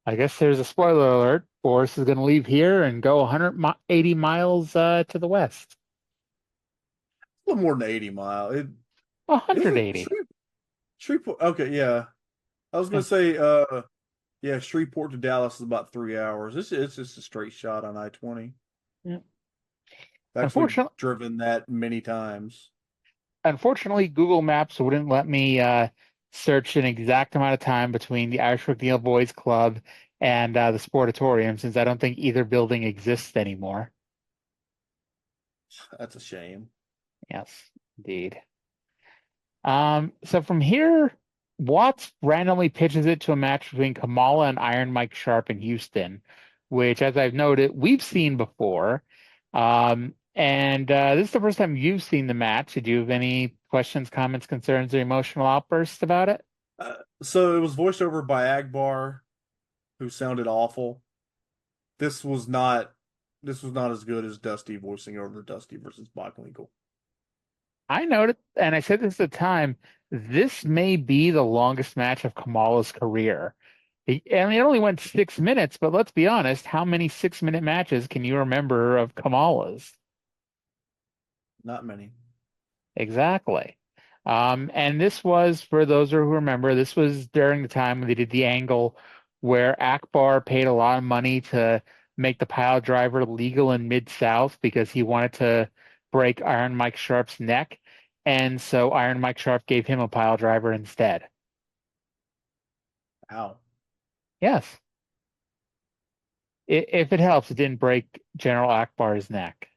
I guess there's a spoiler alert. Boris is going to leave here and go 180 miles to the west. A little more than 80 miles. 180. Shreveport. Okay, yeah. I was going to say, yeah, Shreveport to Dallas is about 3 hours. It's just a straight shot on I-20. Yeah. I've actually driven that many times. Unfortunately, Google Maps wouldn't let me search an exact amount of time between the Irish McNeil Boys Club and the Sportatorium, since I don't think either building exists anymore. That's a shame. Yes, indeed. So from here, Watts randomly pitches it to a match between Kamala and Iron Mike Sharp in Houston, which, as I've noted, we've seen before. And this is the first time you've seen the match. Did you have any questions, comments, concerns, or emotional outbursts about it? So it was voiced over by Akbar, who sounded awful. This was not as good as Dusty voicing over Dusty versus Bockwinkel. I noted, and I said this at the time, this may be the longest match of Kamala's career. It only went 6 minutes, but let's be honest, how many 6-minute matches can you remember of Kamala's? Not many. Exactly. And this was, for those who remember, this was during the time when they did the angle where Akbar paid a lot of money to make the pile driver legal in Mid-South because he wanted to break Iron Mike Sharp's neck. And so Iron Mike Sharp gave him a pile driver instead. Ow. Yes. If it helps, it didn't break General Akbar's neck.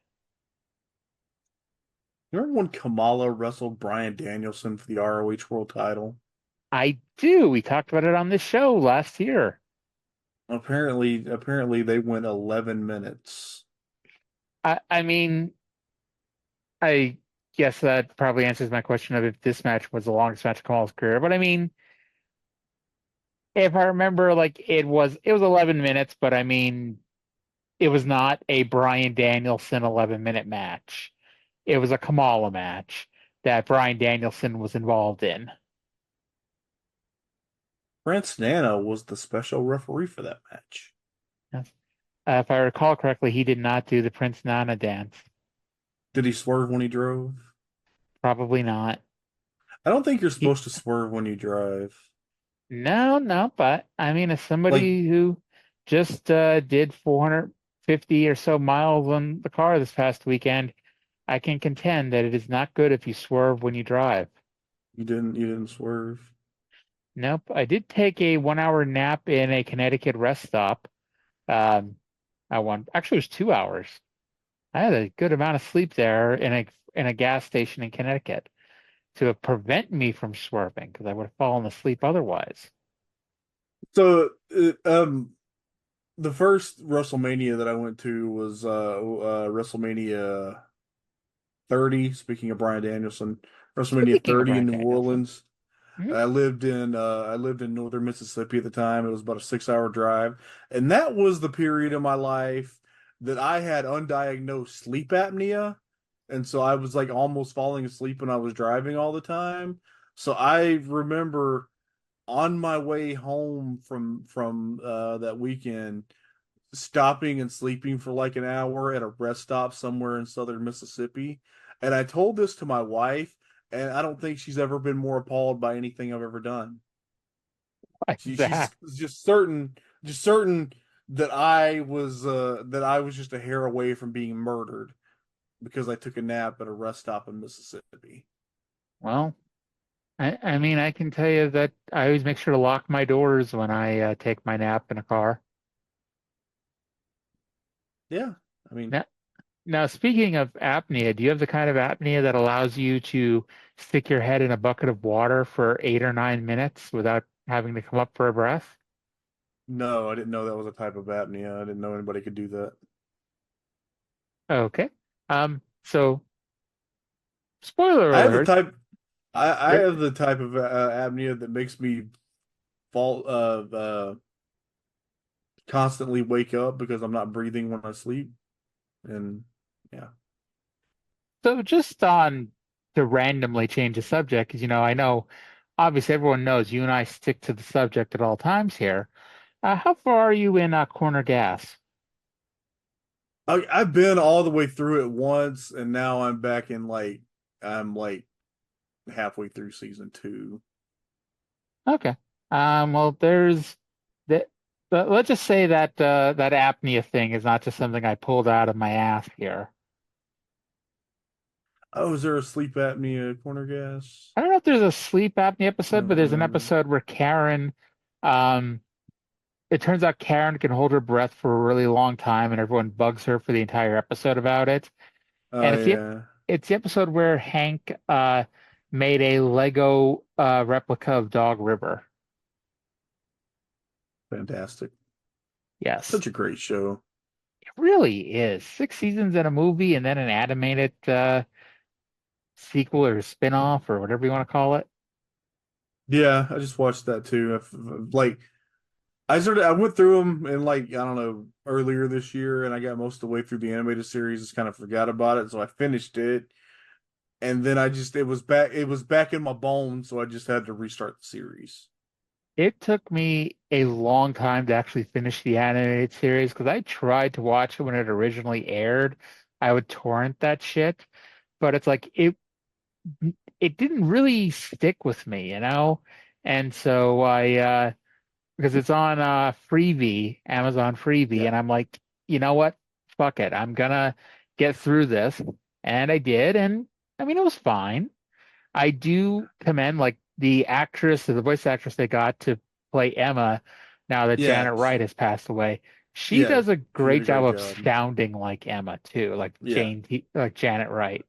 Remember when Kamala wrestled Bryan Danielson for the ROH World title? I do. We talked about it on this show last year. Apparently they went 11 minutes. I mean, I yes, that probably answers my question of if this match was the longest match of Kamal's career. But I mean, if I remember, like it was 11 minutes, but I mean, it was not a Bryan Danielson 11-minute match. It was a Kamala match that Bryan Danielson was involved in. Prince Nana was the special referee for that match. If I recall correctly, he did not do the Prince Nana dance. Did he swerve when he drove? Probably not. I don't think you're supposed to swerve when you drive. No, but I mean, as Like, somebody who just did 450 or so miles on the car this past weekend, I can contend that it is not good if you swerve when you drive. you didn't swerve. Nope. I did take a 1 hour nap in a Connecticut rest stop. Actually, it was 2 hours. I had a good amount of sleep there in a gas station in Connecticut to prevent me from swerving because I would have fallen asleep otherwise. So, the first WrestleMania that I went to was WrestleMania 30. Speaking of Bryan Danielson, WrestleMania Speaking of 30 in Bryan New Danielson. Orleans. Mhm. I lived in northern Mississippi at the time. It was about a 6 hour drive, and that was the period of my life that I had undiagnosed sleep apnea, and so I was like almost falling asleep when I was driving all the time. So I remember on my way home from that weekend stopping and sleeping for like an hour at a rest stop somewhere in southern Mississippi. And I told this to my wife, and I don't think she's ever been more appalled by anything I've ever done. What's She's that? just certain that I was just a hair away from being murdered because I took a nap at a rest stop in Mississippi. Well, I mean, I can tell you that I always make sure to lock my doors when I take my nap in a car. Yeah, I mean, Now, now, speaking of apnea, do you have the kind of apnea that allows you to stick your head in a bucket of water for 8 or 9 minutes without having to come up for a breath? no, I didn't know that was a type of apnea. I didn't know anybody could do that. Okay. So spoiler I have the alert. type. I there- have the type of apnea that makes me fall constantly wake up because I'm not breathing when I sleep, and yeah. So just on to randomly change the subject, because I know obviously everyone knows you and I stick to the subject at all times here. How far are you in corner gas? I've been all the way through it once, and now I'm back in I'm like halfway through season 2. Okay. Well, there's that. But let's just say that that apnea thing is not just something I pulled out of my ass here. Oh, is there a sleep apnea corner gas? I don't know if there's a sleep apnea episode, but there's an Uh, episode where um, it turns out Karen can hold her breath for a really long time, and everyone bugs her for the entire episode about it. oh And yeah, it's the episode where Hank made a Lego replica of Dog River. fantastic! Yes, Such a great show. it really is. 6 seasons in a movie, and then an animated sequel or spin-off or whatever you want to call it. Yeah, I just watched that too. Like I went through them in like I don't know earlier this year, and I got most of the way through the animated series. Just kind of forgot about it, so I finished it, and then it was back in my bones, so I just had to restart the series. It took me a long time to actually finish the animated series because I tried to watch it when it originally aired. I would torrent that shit, but it's like it didn't really stick with me. And so I because it's on Freevee, Amazon Freevee, Yeah, and I'm like, you know what? Fuck it. I'm gonna get through this. And I did, and I mean it was fine. I do commend like the actress or the voice actress they got to play Emma now that yeah, Janet Wright has passed away. She yeah. does a She did great a job great of job. sounding like Emma too, Yeah, like Janet Wright.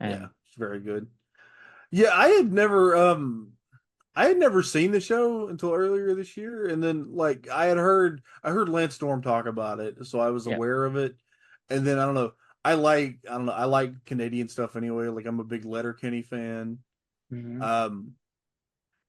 yeah, And it's very good. Yeah, I had never seen the show until earlier this year, and then like I heard Lance Storm talk about it, so I was yeah, aware of it. And then I don't know, I don't know, I like Canadian stuff anyway. Like I'm a big Letterkenny fan. Mhm.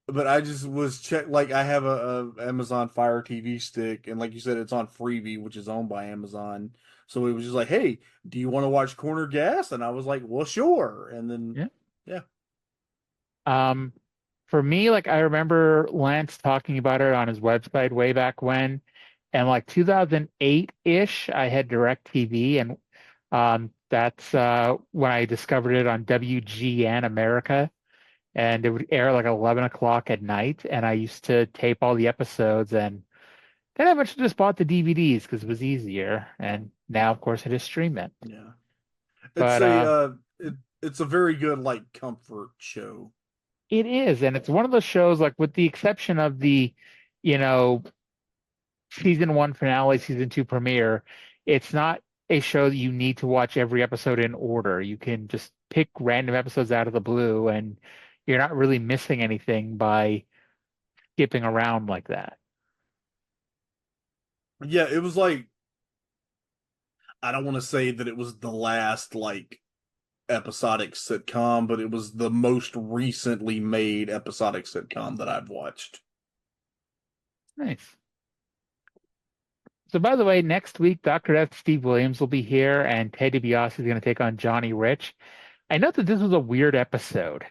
But I just was like I have a Amazon Fire TV stick, and like you said, it's on Freebie, which is owned by Amazon. So it was just like, hey, do you want to watch Corner Gas? And I was like, well, sure. And then Yeah. yeah. For me, like I remember Lance talking about it on his website way back when, and like 2008-ish, I had DirecTV, and that's when I discovered it on WGN America, and it would air like 11 o'clock at night, and I used to tape all the episodes, and then I eventually just bought the DVDs because it was easier, and now, of course, I just stream it. Yeah. It's But it's a very good like comfort show. it is, and it's one of those shows, like with the exception of the, you know, season 1 finale, season 2 premiere, it's not a show that you need to watch every episode in order. You can just pick random episodes out of the blue, and you're not really missing anything by skipping around like that. Yeah, it was like I don't want to say that it was the last like episodic sitcom, but it was the most recently made episodic sitcom that I've watched. Nice. So, by the way, next week, Dr. F. Steve Williams will be here, and Ted DiBiase is going to take on Johnny Rich. I know that this was a weird episode.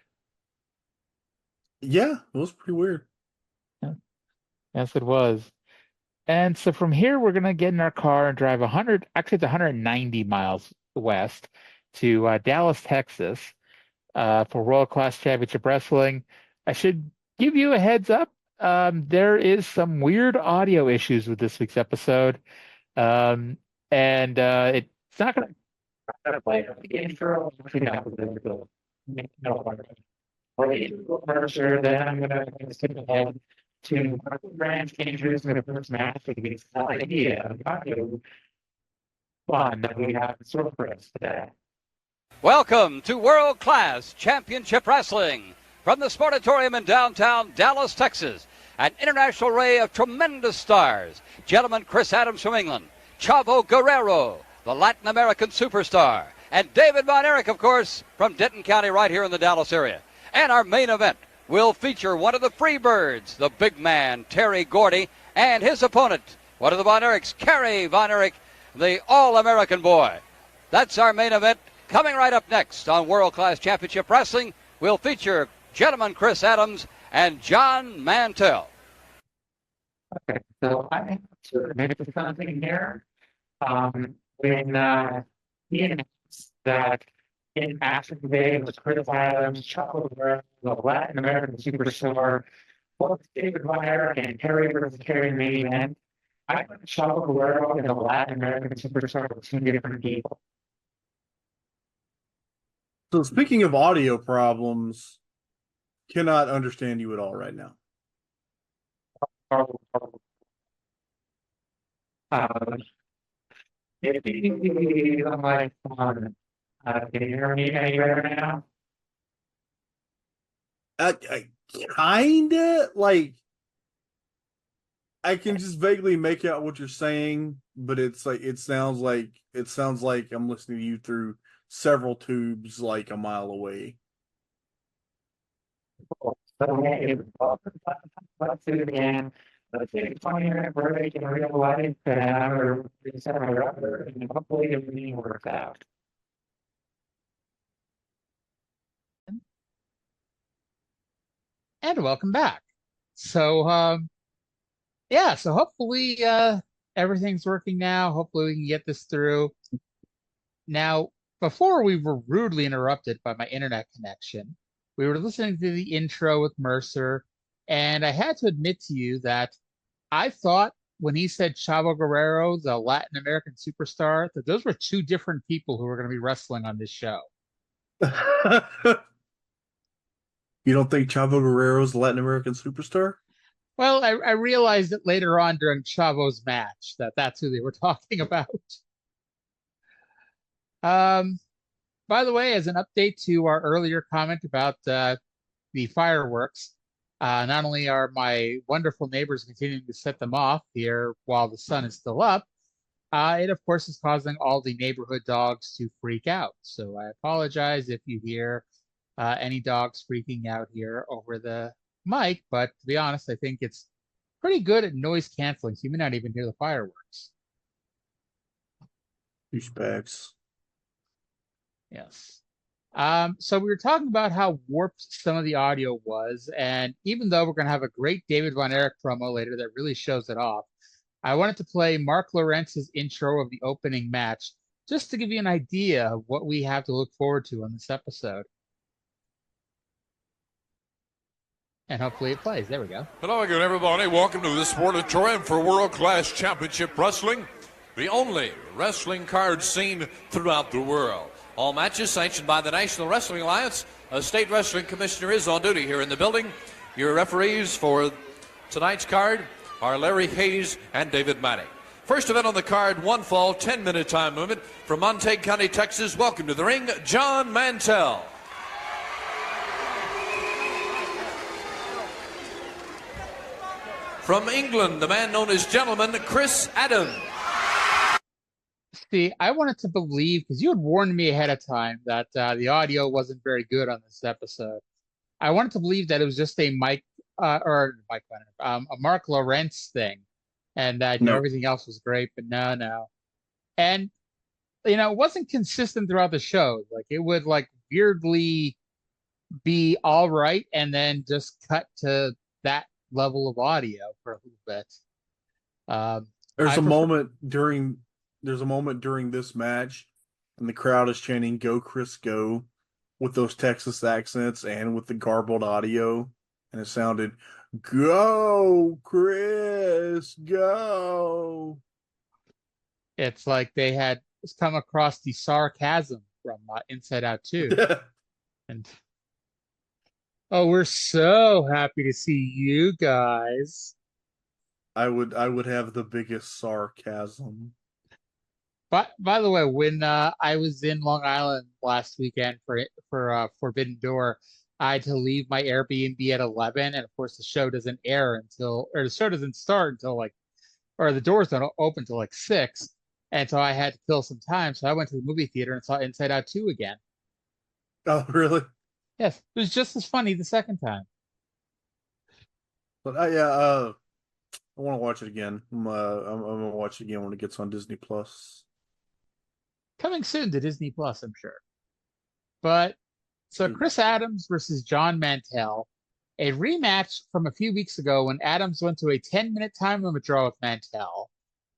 Yeah, it was pretty weird. Yes, it was. And so from here, we're going to get in our car and drive 100, actually it's 190 miles west to Dallas, Texas, for World Class Championship Wrestling. I should give you a heads up. There is some weird audio issues with this week's episode. And it's not going to play the intro. Then I'm going to skip ahead to Grand Changes in the first match against idea of audio fun that we have in store for us today. Welcome to World Class Championship Wrestling from the Sportatorium in downtown Dallas, Texas. An international array of tremendous stars. Gentleman Chris Adams from England, Chavo Guerrero, the Latin American superstar, and David Von Erich, of course, from Denton County right here in the Dallas area. And our main event will feature one of the Freebirds, the big man, Terry Gordy, and his opponent, one of the Von Erichs, Kerry Von Erich, the All-American boy. That's our main event. Coming right up next on World Class Championship Wrestling, we'll feature gentleman Chris Adams and John Mantell. Okay, so I have to make something here. When he announced that in action today was Chris Adams, Chavo Guerrero, the Latin American superstar, both David Von Erich and Kerry versus Kerry main event, I put Chavo Guerrero and the Latin American superstar with two different people. So speaking of audio problems, cannot understand you at all right now. Maybe on my phone. Can you hear me any better now? I kinda like I can just vaguely make out what you're saying, but it's like it sounds like I'm listening to you through several tubes like a mile away. So let's do it again. Let's take a 20-minute break in real life, and I'm going to reset my record, and hopefully everything works out. And welcome back. So, yeah, so hopefully everything's working now. Hopefully we can get this through. Now, before we were rudely interrupted by my internet connection, we were listening to the intro with Mercer, and I had to admit to you that I thought when he said Chavo Guerrero, the Latin American superstar, that those were two different people who were going to be wrestling on this show. You don't think Chavo Guerrero's the Latin American superstar? Well, I realized it later on during Chavo's match that that's who they were talking about. By the way, as an update to our earlier comment about the fireworks, not only are my wonderful neighbors continuing to set them off here while the sun is still up, It, of course, is causing all the neighborhood dogs to freak out. So I apologize if you hear any dogs freaking out here over the mic. But to be honest, I think it's pretty good at noise canceling, so you may not even hear the fireworks. Douchebags. Yes. So we were talking about how warped some of the audio was, and even though we're going to have a great David Von Erich promo later that really shows it off, I wanted to play Mark Lorenz's intro of the opening match just to give you an idea of what we have to look forward to on this episode. And hopefully it plays. There we go. Hello again, everybody. Welcome to the Sportatorium for World Class Championship Wrestling, the only wrestling card seen throughout the world. All matches sanctioned by the National Wrestling Alliance. A state wrestling commissioner is on duty here in the building. Your referees for tonight's card are Larry Hayes and David Manning. First event on the card, one fall, 10-minute time limit from Montague County, Texas. Welcome to the ring, John Mantell. From England, the man known as Gentleman, Chris Adams. See, I wanted to believe, because you had warned me ahead of time that the audio wasn't very good on this episode. I wanted to believe that it was just a Mark Lorenz thing, and that everything else was great, but no. And, it wasn't consistent throughout the show. Like, it would, weirdly be all right, and then just cut to that level of audio for a little bit. There's a moment during this match, and the crowd is chanting "Go Chris, go!" with those Texas accents and with the garbled audio, and it sounded "Go Chris, go!" It's like they had come across the sarcasm from Inside Out 2. And we're so happy to see you guys. I would have the biggest sarcasm. But by the way, when I was in Long Island last weekend for Forbidden Door, I had to leave my Airbnb at 11, and of course the show doesn't start until or the doors don't open until 6, and so I had to kill some time. So I went to the movie theater and saw Inside Out 2 again. Oh, really? Yes, it was just as funny the second time. But I want to watch it again. I'm gonna watch it again when it gets on Disney Plus. Coming soon to Disney Plus, I'm sure. But so Chris Adams versus Jon Mantell, a rematch from a few weeks ago when Adams went to a 10-minute time limit draw with Mantell.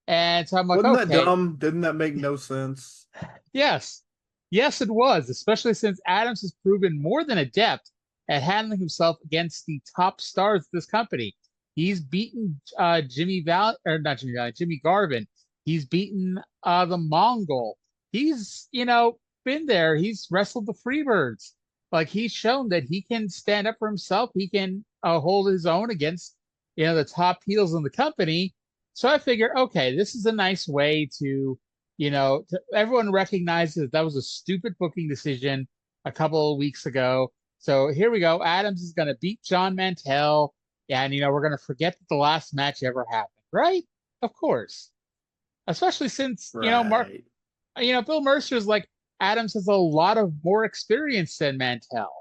And so I'm like, wasn't that dumb? Didn't that make no sense? Yes, it was, especially since Adams has proven more than adept at handling himself against the top stars of this company. He's beaten Jimmy Garvin. He's beaten the Mongol. He's, been there. He's wrestled the Freebirds. Like, he's shown that he can stand up for himself. He can hold his own against, the top heels in the company. So I figured, okay, this is a nice way to, everyone recognizes that was a stupid booking decision a couple of weeks ago. So here we go. Adams is going to beat Jon Mantell. And, we're going to forget that the last match ever happened, right? Of course. Especially since, Bill Mercer's like, Adams has a lot of more experience than Mantell.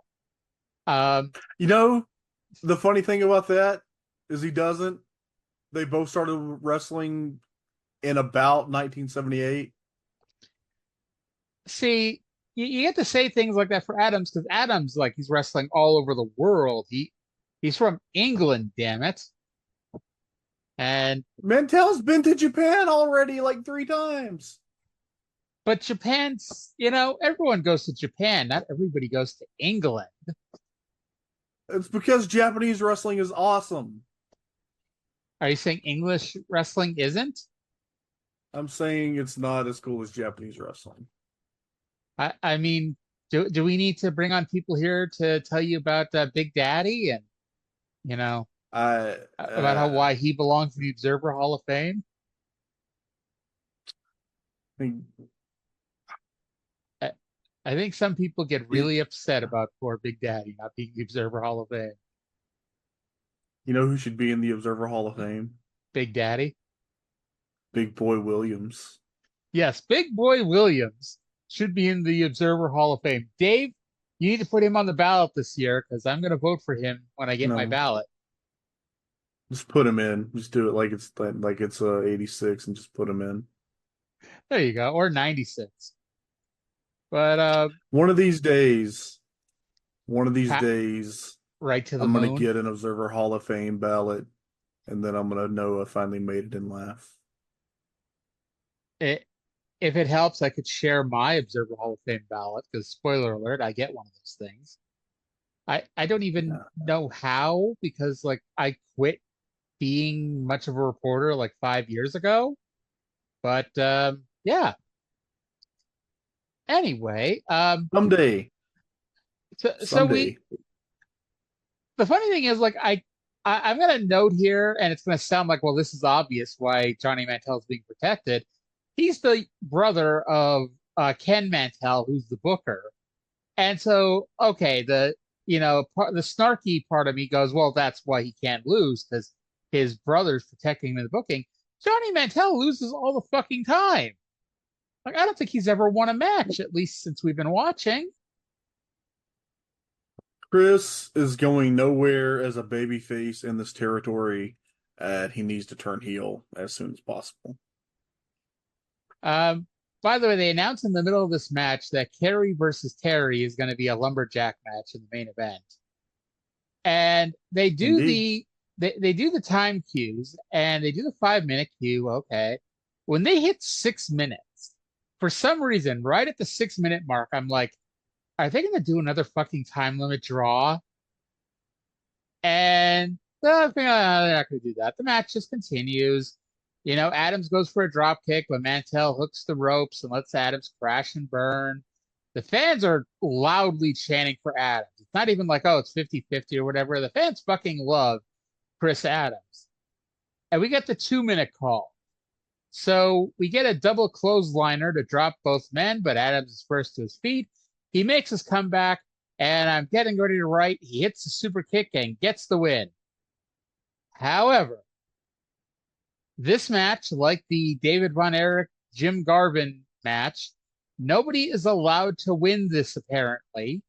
The funny thing about that is he doesn't. They both started wrestling in about 1978. See, you get to say things like that for Adams, because Adams, he's wrestling all over the world. He's from England, damn it. And Mantell's been to Japan already 3 times. But Japan's, everyone goes to Japan. Not everybody goes to England. It's because Japanese wrestling is awesome. Are you saying English wrestling isn't? I'm saying it's not as cool as Japanese wrestling. I mean, do we need to bring on people here to tell you about Big Daddy and, about why he belongs in the Observer Hall of Fame? I think some people get really upset about poor Big Daddy not being the Observer Hall of Fame. You know who should be in the Observer Hall of Fame? Big Daddy? Big Boy Williams. Yes, Big Boy Williams should be in the Observer Hall of Fame. Dave, you need to put him on the ballot this year because I'm going to vote for him when I get my No. ballot. Just put him in. Just do it like it's 86 and just put him in. There you go, or 96. But one of these days, right to the I'm moon. gonna get an Observer Hall of Fame ballot, and then I'm gonna know I finally made it and laugh. If it helps, I could share my Observer Hall of Fame ballot because, spoiler alert, I get one of those things. I don't even know how because like I quit being much of a reporter like 5 years ago. But yeah. Anyway, Someday. So the funny thing is like I'm gonna note here, and it's gonna sound like, well, this is obvious why Johnny Mantell is being protected. He's the brother of Ken Mantell, who's the booker. And so, okay, the snarky part of me goes, well, that's why he can't lose, because his brother's protecting him in the booking. Johnny Mantell loses all the fucking time. Like, I don't think he's ever won a match, at least since we've been watching. Chris is going nowhere as a babyface in this territory. He needs to turn heel as soon as possible. By the way, they announced in the middle of this match that Kerry versus Terry is going to be a lumberjack match in the main event. And they do they do the time cues, and they do the 5-minute cue. Okay. When they hit 6 minutes, for some reason, right at the 6-minute mark, I'm like, are they going to do another fucking time limit draw? And they're not going to do that. The match just continues. Adams goes for a drop kick, but Mantell hooks the ropes and lets Adams crash and burn. The fans are loudly chanting for Adams. It's not even like, oh, it's 50-50 or whatever. The fans fucking love Chris Adams. And we get the 2-minute call. So we get a double clothesliner to drop both men, but Adams is first to his feet. He makes his comeback, and I'm getting ready to write. He hits the super kick and gets the win. However, this match, like the David Von Erich, Jim Garvin match, nobody is allowed to win this, apparently,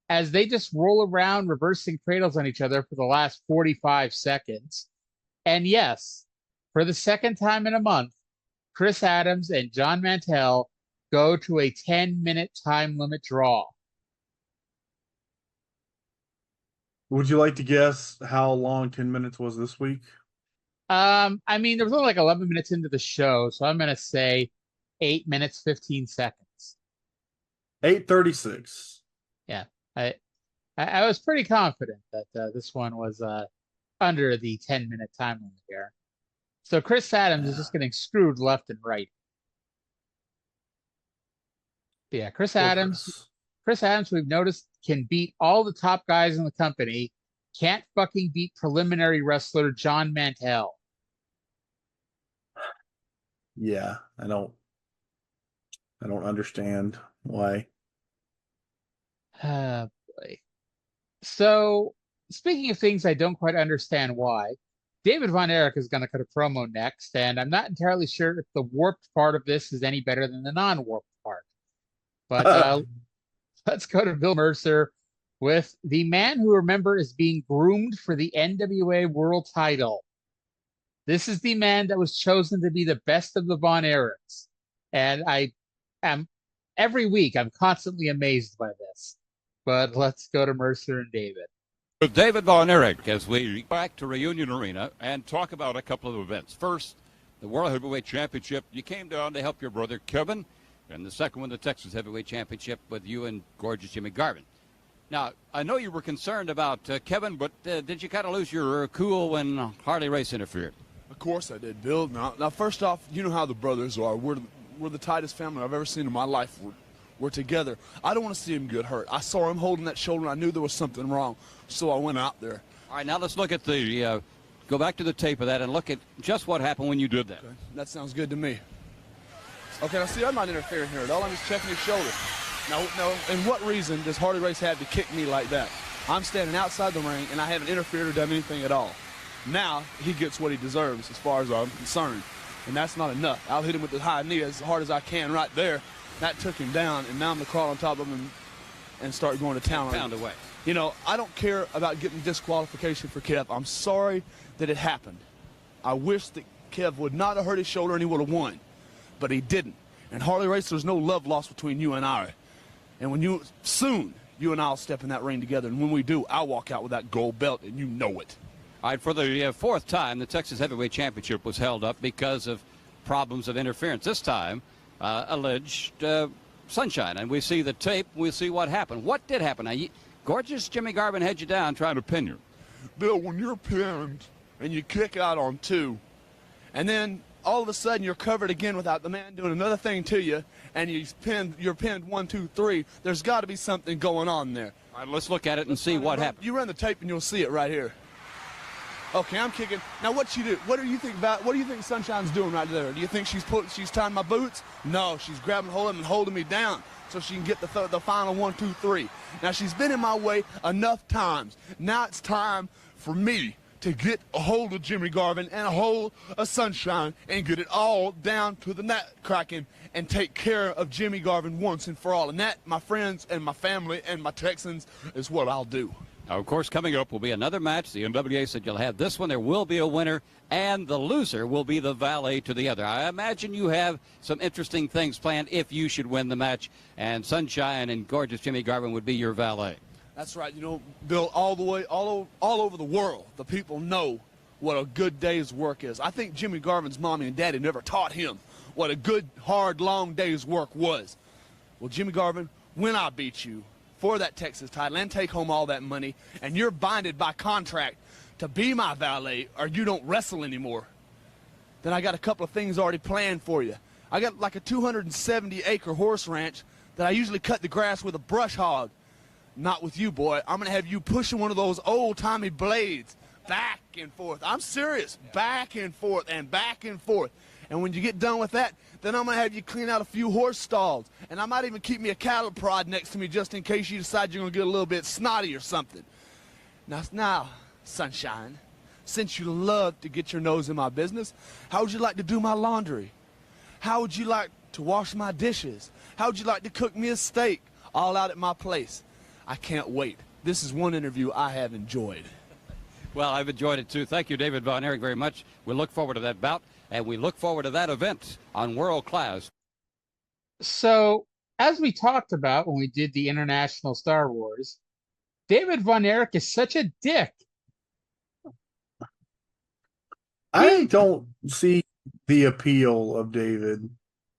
as they just roll around reversing cradles on each other for the last 45 seconds. And yes, for the second time in a month, Chris Adams and Jon Mantell go to a 10-minute time limit draw. Would you like to guess how long 10 minutes was this week? There was only like 11 minutes into the show, so I'm going to say 8 minutes, 15 seconds. 8:36. Yeah. I was pretty confident that this one was under the 10-minute time limit here. So Chris Adams is just getting screwed left and right. Yeah, Chris Adams, we've noticed, can beat all the top guys in the company. Can't fucking beat preliminary wrestler Jon Mantell. Yeah, I don't understand why. Boy. So, speaking of things I don't quite understand why, David Von Erich is going to cut a promo next, and I'm not entirely sure if the warped part of this is any better than the non-warped part. But let's go to Bill Mercer with the man who, remember, is being groomed for the NWA World Title. This is the man that was chosen to be the best of the Von Erichs. And every week, I'm constantly amazed by this. But let's go to Mercer and David. With David Von Erich, as we back to Reunion Arena and talk about a couple of events. First, the World Heavyweight Championship. You came down to help your brother Kevin. And the second one, the Texas Heavyweight Championship with you and gorgeous Jimmy Garvin. Now, I know you were concerned about Kevin, but did you kind of lose your cool when Harley Race interfered? Of course I did, Bill. Now, first off, you know how the brothers are. We're the tightest family I've ever seen in my life. We're together. I don't want to see him get hurt. I saw him holding that shoulder, and I knew there was something wrong, so I went out there. All right, now let's look at the go back to the tape of that and look at just what happened when you did that. Okay. That sounds good to me. Okay, now see, I'm not interfering here at all. I'm just checking his shoulder. Now, and what reason does Harley Race have to kick me like that? I'm standing outside the ring, and I haven't interfered or done anything at all. Now, he gets what he deserves as far as I'm concerned. and that's not enough. I'll hit him with the high knee as hard as I can right there. That took him down, and now I'm going to crawl on top of him and start going to town on him. Pound away. You know, I don't care about getting disqualification for Kev. I'm sorry that it happened. I wish that Kev would not have hurt his shoulder and he would have won, but he didn't. And Harley Race, there's no love lost between you and I. And when you and I'll step in that ring together, and when we do, I'll walk out with that gold belt, and you know it. All right, for the fourth time, the Texas Heavyweight Championship was held up because of problems of interference. This time, alleged sunshine. And we see the tape. We see what happened. What did happen? Now, gorgeous Jimmy Garvin had you down trying to pin you. Bill, when you're pinned and you kick out on 2, and then all of a sudden you're covered again without the man doing another thing to you, and you're pinned 1, 2, 3, there's got to be something going on there. All right, let's look at it and see what happened. You run the tape and you'll see it right here. Okay, I'm kicking. Now, what you do? What do you think Sunshine's doing right there? Do you think she's tying my boots? No, she's grabbing hold of him and holding me down so she can get the final 1, 2, 3. Now, she's been in my way enough times. Now it's time for me to get a hold of Jimmy Garvin and a hold of Sunshine and get it all down to the nut cracking and take care of Jimmy Garvin once and for all. And that, my friends and my family and my Texans, is what I'll do. Now, of course, coming up will be another match. The NWA said you'll have this one. There will be a winner, and the loser will be the valet to the other. I imagine you have some interesting things planned if you should win the match, and Sunshine and gorgeous Jimmy Garvin would be your valet. That's right. You know, Bill, all over the world, the people know what a good day's work is. I think Jimmy Garvin's mommy and daddy never taught him what a good, hard, long day's work was. Well, Jimmy Garvin, when I beat you for that Texas title and take home all that money, and you're binded by contract to be my valet or you don't wrestle anymore, then I got a couple of things already planned for you. I got like a 270-acre horse ranch that I usually cut the grass with a brush hog. Not with you, boy. I'm going to have you pushing one of those old-timey blades back and forth. I'm serious. Back and forth and back and forth. And when you get done with that, then I'm going to have you clean out a few horse stalls. And I might even keep me a cattle prod next to me just in case you decide you're going to get a little bit snotty or something. Now, Sunshine, since you love to get your nose in my business, how would you like to do my laundry? How would you like to wash my dishes? How would you like to cook me a steak all out at my place? I can't wait. This is one interview I have enjoyed. Well, I've enjoyed it, too. Thank you, David Von Erich, very much. We look forward to that bout, and we look forward to that event on World Class. So, as we talked about when we did the International Star Wars, David Von Erich is such a dick. I don't see the appeal of David.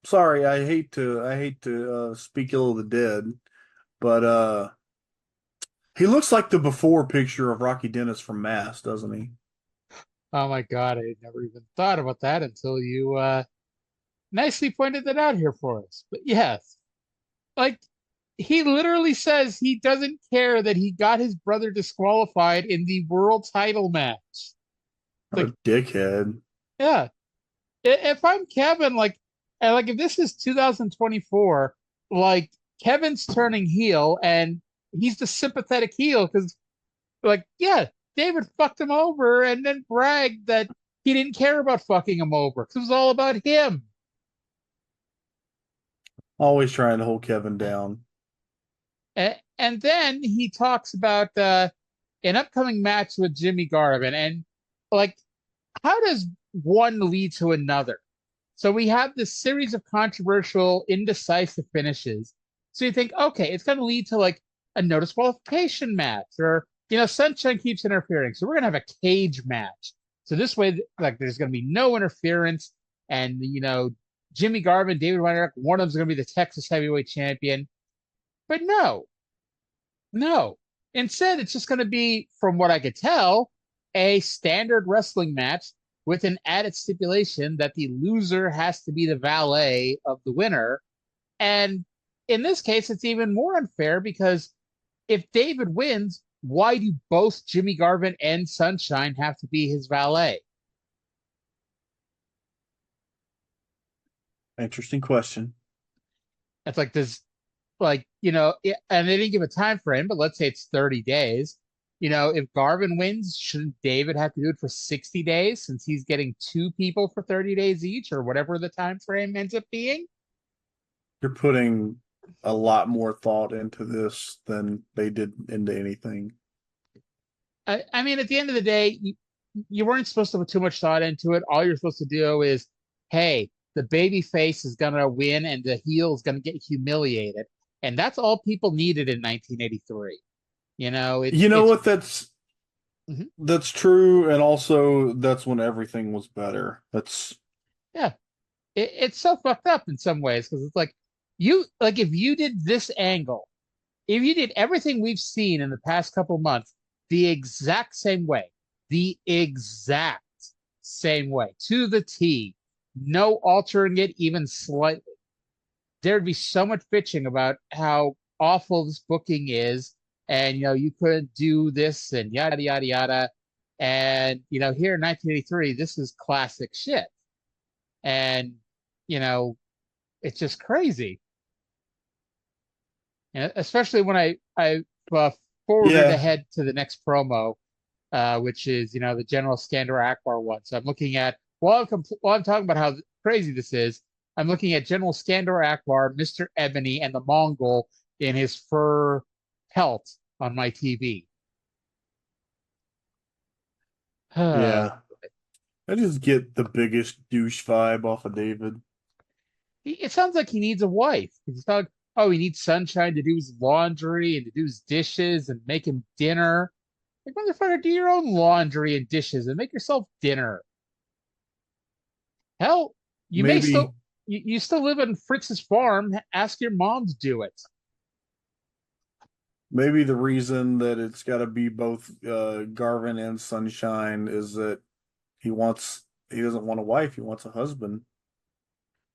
Sorry, I hate to speak ill of the dead, but he looks like the before picture of Rocky Dennis from Mass, doesn't he? Oh my God, I never even thought about that until you nicely pointed that out here for us. But yes, like he literally says he doesn't care that he got his brother disqualified in the world title match. What a dickhead. Yeah. If I'm Kevin, if this is 2024, like Kevin's turning heel and he's the sympathetic heel because, David fucked him over and then bragged that he didn't care about fucking him over because it was all about him. Always trying to hold Kevin down. And then he talks about an upcoming match with Jimmy Garvin. And, how does one lead to another? So we have this series of controversial, indecisive finishes. So you think, okay, it's going to lead to, a no disqualification match or, Sunshine keeps interfering. So we're going to have a cage match. So this way, there's going to be no interference. And, Jimmy Garvin, David Von Erich, one of them's going to be the Texas Heavyweight Champion. But no. Instead, it's just going to be, from what I could tell, a standard wrestling match with an added stipulation that the loser has to be the valet of the winner. And in this case, it's even more unfair because if David wins, why do both Jimmy Garvin and Sunshine have to be his valet? Interesting question. It's and they didn't give a time frame, but let's say it's 30 days. if Garvin wins, shouldn't David have to do it for 60 days since he's getting 2 people for 30 days each or whatever the time frame ends up being? You're putting a lot more thought into this than they did into anything. I mean, at the end of the day, you weren't supposed to put too much thought into it. All you're supposed to do is, hey, the baby face is going to win and the heel is going to get humiliated. And that's all people needed in 1983. That's true. And also that's when everything was better. It's so fucked up in some ways because it's like, if you did this angle, if you did everything we've seen in the past couple months the exact same way, to the T, no altering it even slightly, there'd be so much bitching about how awful this booking is, and you couldn't do this and yada yada yada. And here in 1983, this is classic shit, and it's just crazy. And especially when I forwarded ahead to the next promo, which is the General Skandor Akbar one. So I'm looking at while I'm talking about how crazy this is, I'm looking at General Skandor Akbar, Mr. Ebony, and the Mongol in his fur pelt on my TV. Yeah. I just get the biggest douche vibe off of David. It sounds like he needs a wife. He's like, he needs Sunshine to do his laundry and to do his dishes and make him dinner. Like, motherfucker, do your own laundry and dishes and make yourself dinner. Hell, you still live on Fritz's farm. Ask your mom to do it. Maybe the reason that it's got to be both Garvin and Sunshine is that he doesn't want a wife, he wants a husband.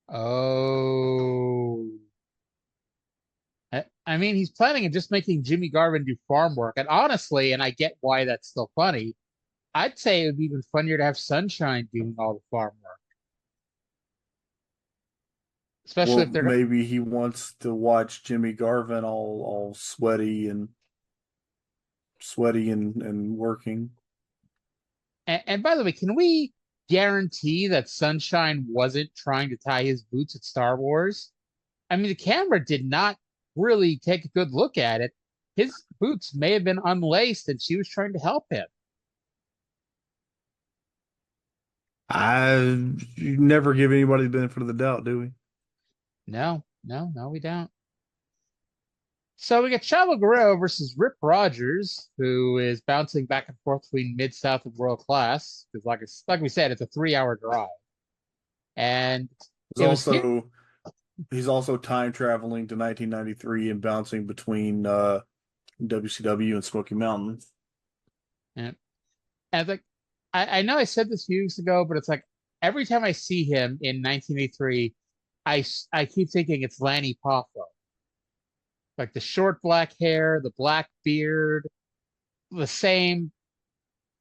Oh. I mean, he's planning on just making Jimmy Garvin do farm work. And honestly, and I get why that's still funny, I'd say it would be even funnier to have Sunshine doing all the farm work. Especially if they're maybe he wants to watch Jimmy Garvin all sweaty and working. And by the way, can we guarantee that Sunshine wasn't trying to tie his boots at Star Wars? I mean, the camera did not really take a good look at it. His boots may have been unlaced and she was trying to help him. I never give anybody the benefit of the doubt, do we? No, we don't. So we got Chavo Guerrero versus Rip Rogers, who is bouncing back and forth between Mid-South and World Class. Because like we said, it's a 3-hour drive. And he's also time traveling to 1993 and bouncing between WCW and Smoky Mountain. And I know I said this a few weeks ago, but it's like every time I see him in 1983, I keep thinking it's Lanny Poffo. Like the short black hair, the black beard, the same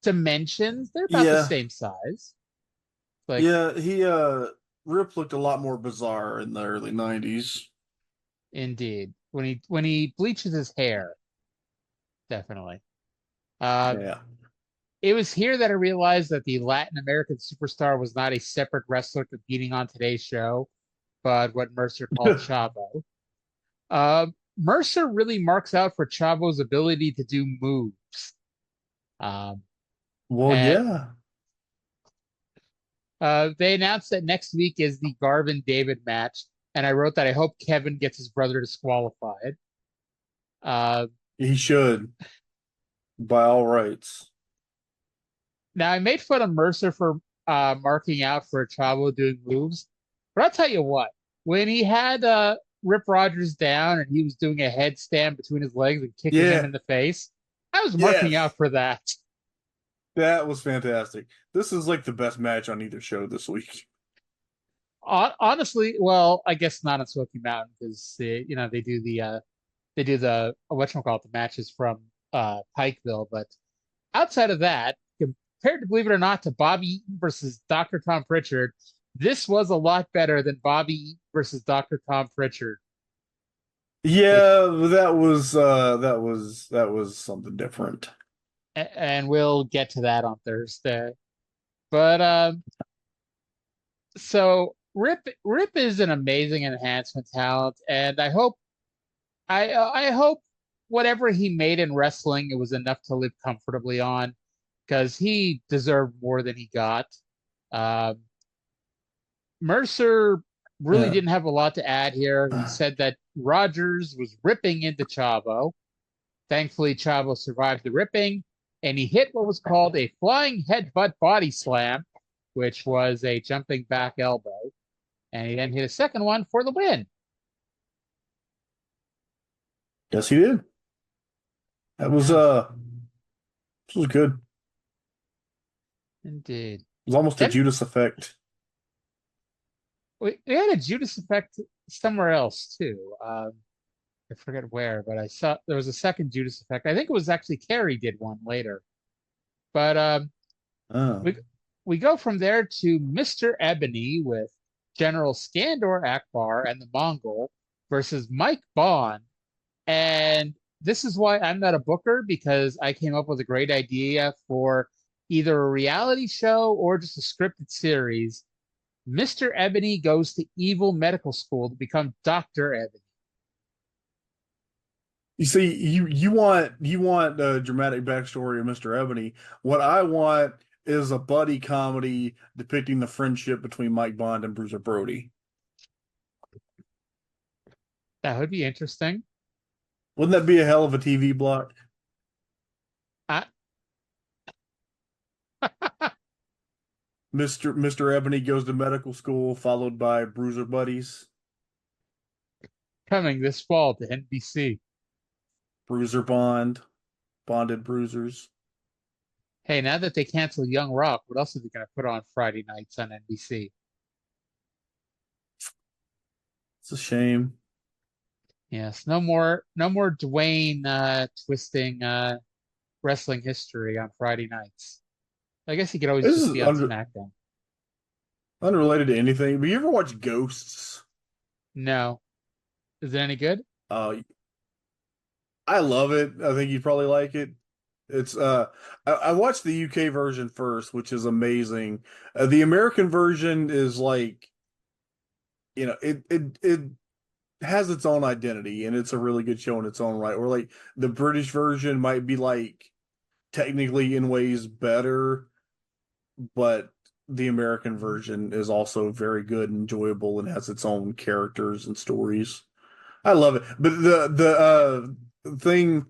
dimensions. They're about the same size. Rip looked a lot more bizarre in the early 90s. Indeed. When he bleaches his hair. Definitely. It was here that I realized that the Latin American superstar was not a separate wrestler competing on today's show, but what Mercer called Chavo. Mercer really marks out for Chavo's ability to do moves. They announced that next week is the Garvin-David match, and I wrote that I hope Kevin gets his brother disqualified. He should, by all rights. Now, I made fun of Mercer for marking out for Chavo doing moves, but I'll tell you what, when he had Rip Rogers down and he was doing a headstand between his legs and kicking him in the face, I was marking out for that. That was fantastic. This is like the best match on either show this week. Honestly, well, I guess not on Smoky Mountain because they do the whatchamacallit, the matches from Pikeville, but outside of that, compared to, believe it or not, to Bobby Eaton versus Dr. Tom Pritchard, this was a lot better than Bobby Eaton versus Dr. Tom Pritchard. Yeah, that was something different. and we'll get to that on Thursday. But so Rip is an amazing enhancement talent, and I hope whatever he made in wrestling, it was enough to live comfortably on, because he deserved more than he got. Um, Mercer really Yeah. didn't have a lot to add here. He said that Rogers was ripping into Chavo. Thankfully, Chavo survived the ripping, and he hit what was called a flying headbutt body slam, which was a jumping back elbow. And he then hit a second one for the win. Yes, he did. That was this was good. Indeed. It was almost a Judas effect. We had a Judas effect somewhere else too. I forget where, but I saw there was a second Judas effect. I think it was actually Kerry did one later. But Oh. we go from there to Mr. Ebony with General Skandor Akbar and the Mongol versus Mike Bond. And this is why I'm not a booker, because I came up with a great idea for either a reality show or just a scripted series. Mr. Ebony goes to evil medical school to become Dr. Ebony. You see, you want a dramatic backstory of Mr. Ebony. What I want is a buddy comedy depicting the friendship between Mike Bond and Bruiser Brody. That would be interesting. Wouldn't that be a hell of a TV block? Mr. Ebony goes to medical school, followed by Bruiser Buddies. Coming this fall to NBC. Bruiser Bond, Bonded Bruisers. Hey, now that they canceled Young Rock, what else are they going to put on Friday nights on NBC? It's a shame. Yes, no more Dwayne twisting wrestling history on Friday nights. I guess he could always just be on SmackDown. Unrelated to anything, but you ever watch Ghosts? No. Is it any good? I love it. I think you'd probably like it. It's I watched the UK version first, which is amazing. The American version is like, it has its own identity, and it's a really good show in its own right. Or like the British version might be like technically in ways better, but the American version is also very good and enjoyable and has its own characters and stories. I love it. But the thing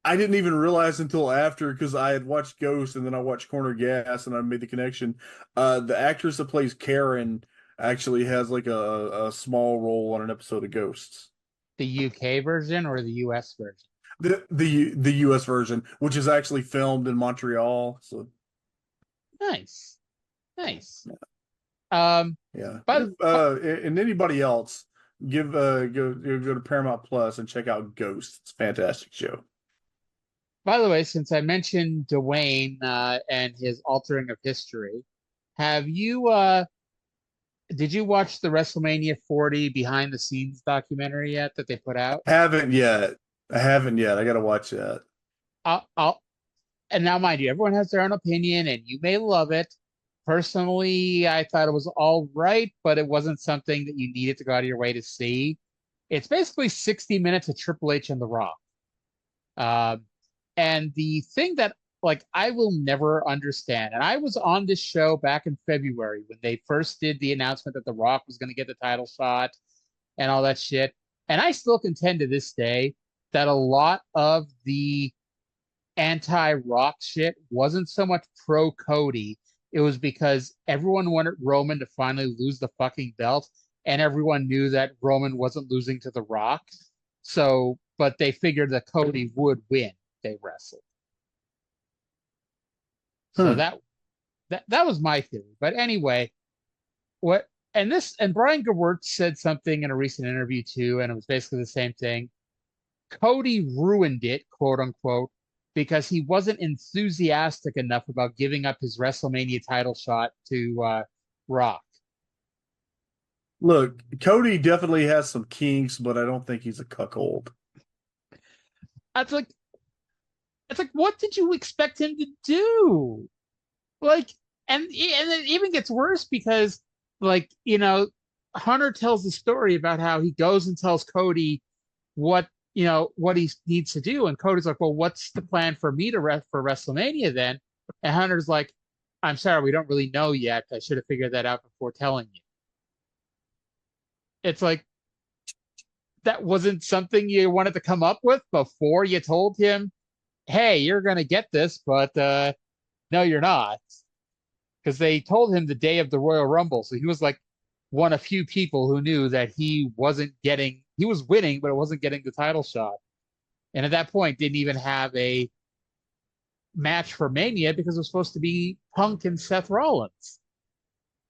I didn't even realize until after, because I had watched Ghost and then I watched Corner Gas and I made the connection. The actress that plays Karen actually has like a small role on an episode of Ghosts. The UK version or the US version? The US version, which is actually filmed in Montreal. So nice. Yeah. But and anybody else, go to Paramount Plus and check out Ghost. It's a fantastic show. By the way, since I mentioned Dwayne and his altering of history, have you did you watch the WrestleMania 40 behind the scenes documentary yet that they put out? Haven't yet. I got to watch that. And now, mind you, everyone has their own opinion, and you may love it. Personally, I thought it was all right, but it wasn't something that you needed to go out of your way to see. It's basically 60 minutes of Triple H and The Rock. And the thing that, like, I will never understand, and I was on this show back in February when they first did the announcement that The Rock was going to get the title shot and all that shit. And I still contend to this day that a lot of the anti-Rock shit wasn't so much pro-Cody. It was because everyone wanted Roman to finally lose the fucking belt, and everyone knew that Roman wasn't losing to The Rock. So, but they figured that Cody would win. They wrestled. So that was my theory. But anyway, Brian Gewirtz said something in a recent interview too, and it was basically the same thing. Cody ruined it, quote unquote, because he wasn't enthusiastic enough about giving up his WrestleMania title shot to Rock. Look, Cody definitely has some kinks, but I don't think he's a cuckold. That's like, It's like, what did you expect him to do? Like, and it even gets worse because, like, Hunter tells the story about how he goes and tells Cody what what he needs to do, and Cody's like, well, what's the plan for me for WrestleMania then? And Hunter's like, I'm sorry, we don't really know yet. I should have figured that out before telling you. It's like, that wasn't something you wanted to come up with before you told him, hey, you're going to get this, but no, you're not. Because they told him the day of the Royal Rumble. So he was like one of few people who knew that he was winning, but it wasn't getting the title shot. And at that point, didn't even have a match for Mania because it was supposed to be Punk and Seth Rollins.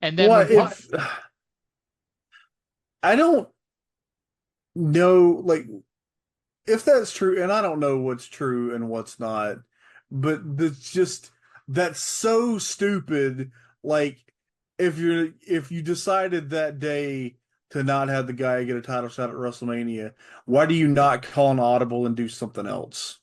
And then I don't know, like, if that's true, and I don't know what's true and what's not, but that's so stupid. Like, if you decided that day to not have the guy get a title shot at WrestleMania, why do you not call an audible and do something else?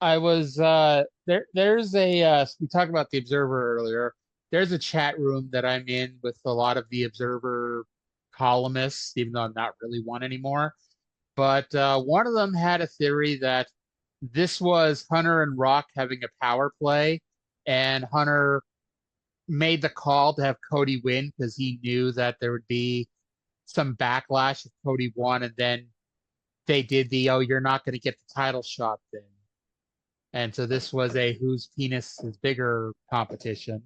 I was there's a we talked about the Observer earlier. There's a chat room that I'm in with a lot of the Observer columnists, even though I'm not really one anymore. But one of them had a theory that this was Hunter and Rock having a power play, and Hunter made the call to have Cody win because he knew that there would be some backlash if Cody won, and then they did you're not going to get the title shot then. And so this was a whose penis is bigger competition.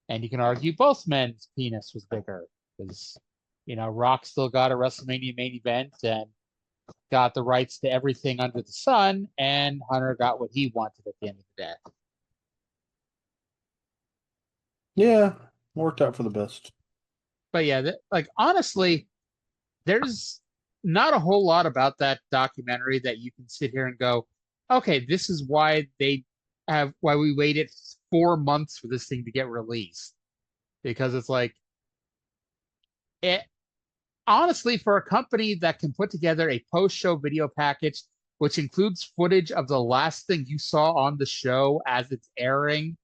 And you can argue both men's penis was bigger because, Rock still got a WrestleMania main event and got the rights to everything under the sun, and Hunter got what he wanted at the end of the day. Yeah, worked out for the best. But yeah, honestly, there's not a whole lot about that documentary that you can sit here and go, okay, this is why why we waited 4 months for this thing to get released. Because it's like, honestly, for a company that can put together a post-show video package, which includes footage of the last thing you saw on the show as it's airing,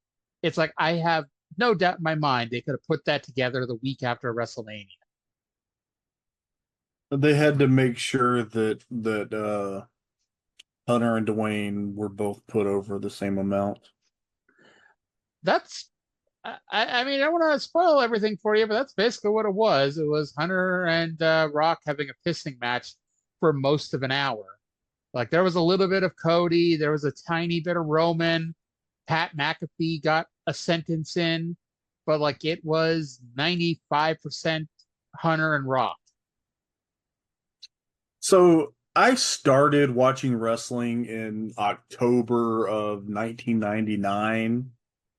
it's like, I have no doubt in my mind they could have put that together the week after WrestleMania. They had to make sure that Hunter and Dwayne were both put over the same amount. I mean, I don't want to spoil everything for you, but that's basically what it was. It was Hunter and Rock having a pissing match for most of an hour. Like, there was a little bit of Cody, there was a tiny bit of Roman, Pat McAfee got a sentence in, but like, it was 95% Hunter and Rock. So I started watching wrestling in October of 1999.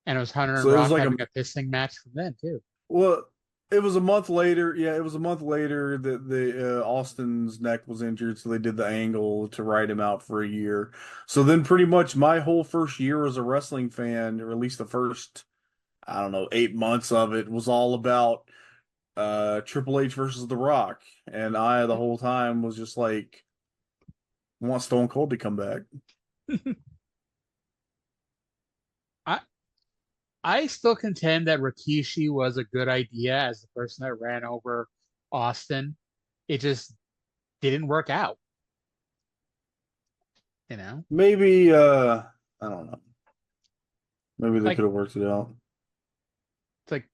And it was Hunter and Rock having a pissing match from then, too. Well, it was a month later. Yeah, it was a month later that the Austin's neck was injured, so they did the angle to ride him out for a year. So then pretty much my whole first year as a wrestling fan, or at least the first, 8 months of it, was all about Triple H versus The Rock. And I, the whole time, was just like, I want Stone Cold to come back. I still contend that Rikishi was a good idea as the person that ran over Austin. It just didn't work out. Maybe, I don't know. Maybe they could have worked it out. It's like,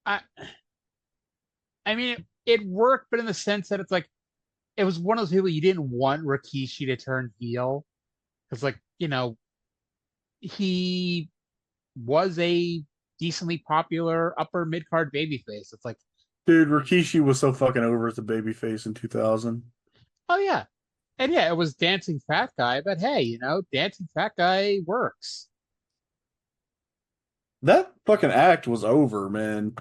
I mean, it worked, but in the sense that it's like, it was one of those people you didn't want Rikishi to turn heel. Because, like, he was a decently popular upper mid-card babyface. It's like, dude, Rikishi was so fucking over as a babyface in 2000. Oh yeah, and yeah, it was dancing fat guy, but hey, dancing fat guy works. That fucking act was over, man.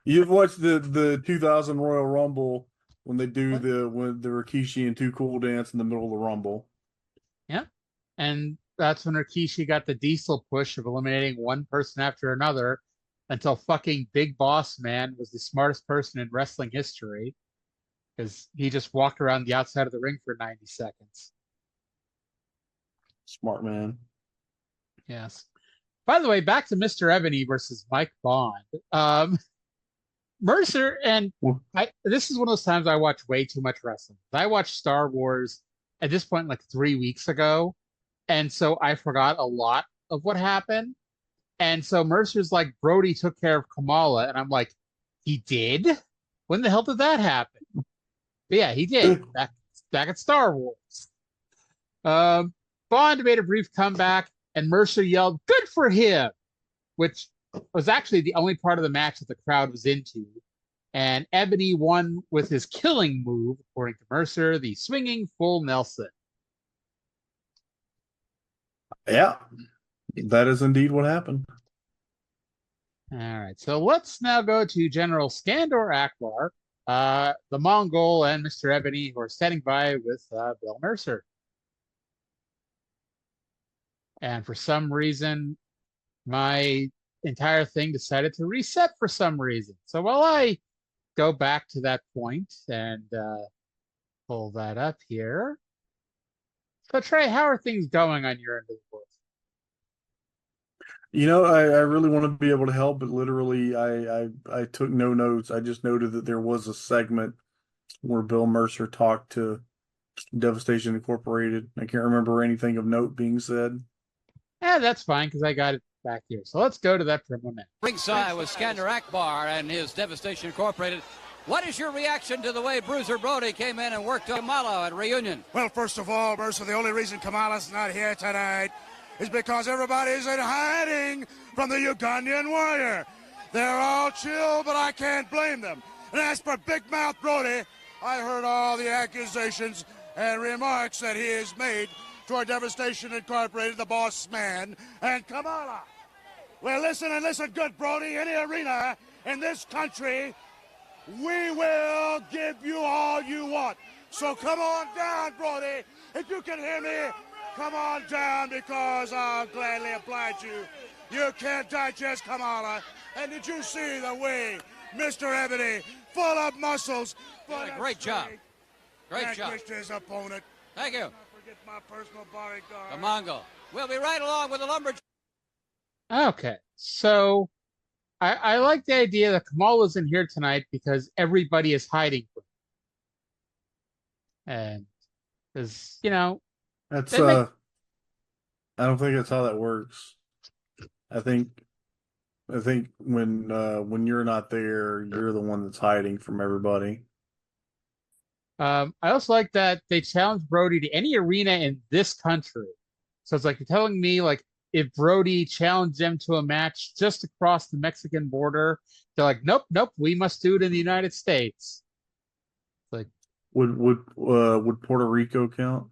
You've watched the 2000 Royal Rumble when they do the Rikishi and Too Cool dance in the middle of the Rumble. Yeah, and that's when Rikishi got the Diesel push of eliminating one person after another until fucking Big Boss Man was the smartest person in wrestling history because he just walked around the outside of the ring for 90 seconds. Smart man. Yes. By the way, back to Mr. Ebony versus Mike Bond. Mercer and this is one of those times I watch way too much wrestling. I watched Star Wars at this point like 3 weeks ago, and so I forgot a lot of what happened. And so Mercer's like, Brody took care of Kamala, and I'm like, he did? When the hell did that happen? But yeah, he did. Back at Star Wars. Bond made a brief comeback, and Mercer yelled, "Good for him," which was actually the only part of the match that the crowd was into. And Ebony won with his killing move, according to Mercer, the swinging full Nelson. Yeah, that is indeed what happened. All right, so let's now go to General Skandor Akbar, the Mongol, and Mr. Ebony, who are standing by with Bill Mercer. And for some reason, my entire thing decided to reset for some reason. So while I go back to that point and pull that up here. So Trae, how are things going on your end of the world? You know, I really want to be able to help, but literally I took no notes. I just noted that there was a segment where Bill Mercer talked to Devastation Incorporated. I can't remember anything of note being said. Yeah, that's fine because I got it back here. So let's go to that for a moment. Ringside with Skandor Akbar and his Devastation Incorporated. What is your reaction to the way Bruiser Brody came in and worked Kamala at Reunion? Well, first of all, Mercer, the only reason Kamala's not here tonight is because everybody's in hiding from the Ugandan warrior. They're all chill, but I can't blame them. And as for Big Mouth Brody, I heard all the accusations and remarks that he has made toward Devastation Incorporated, the boss man, and Kamala. Well, listen and listen good, Brody. Any arena in this country, we will give you all you want. So come on down, Brody. If you can hear me, come on down because I'll gladly oblige you. You can't digest Kamala. And did you see the way Mr. Ebony, full of muscles, great job. Great job. His opponent. Thank you. Not forget my personal bodyguard. The Mongol. We'll be right along with the Lumberjack. Okay, so I like the idea that Kamala's in here tonight because everybody is hiding from her. And because, you know, that's I don't think that's how that works. I think when you're not there, you're the one that's hiding from everybody. I also like that they challenged Brody to any arena in this country. So it's like you're telling me, like, if Brody challenged them to a match just across the Mexican border, they're like, nope, we must do it in the United States. Like, would Puerto Rico count?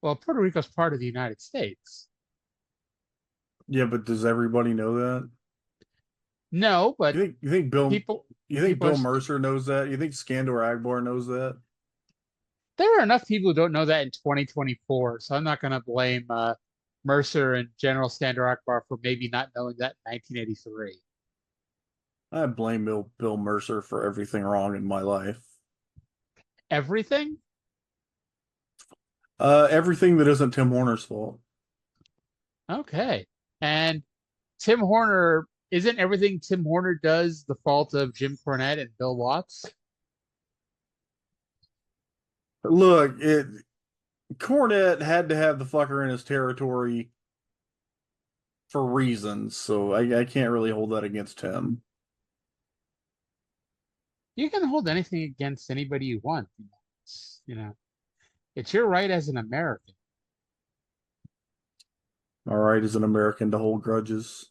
Well, Puerto Rico's part of the United States. Yeah, but does everybody know that? No, but you think Bill Bill Mercer knows that? You think Skandor Akbar knows that? There are enough people who don't know that in 2024, so I'm not going to blame Mercer and General Skandor Akbar for maybe not knowing that in 1983. I blame Bill Mercer for everything wrong in my life. Everything? Everything that isn't Tim Horner's fault. Okay. And Tim Horner, isn't everything Tim Horner does the fault of Jim Cornette and Bill Watts? Look, Cornette had to have the fucker in his territory for reasons, so I can't really hold that against him. You can hold anything against anybody you want. It's your right as an American. All right, as an American to hold grudges.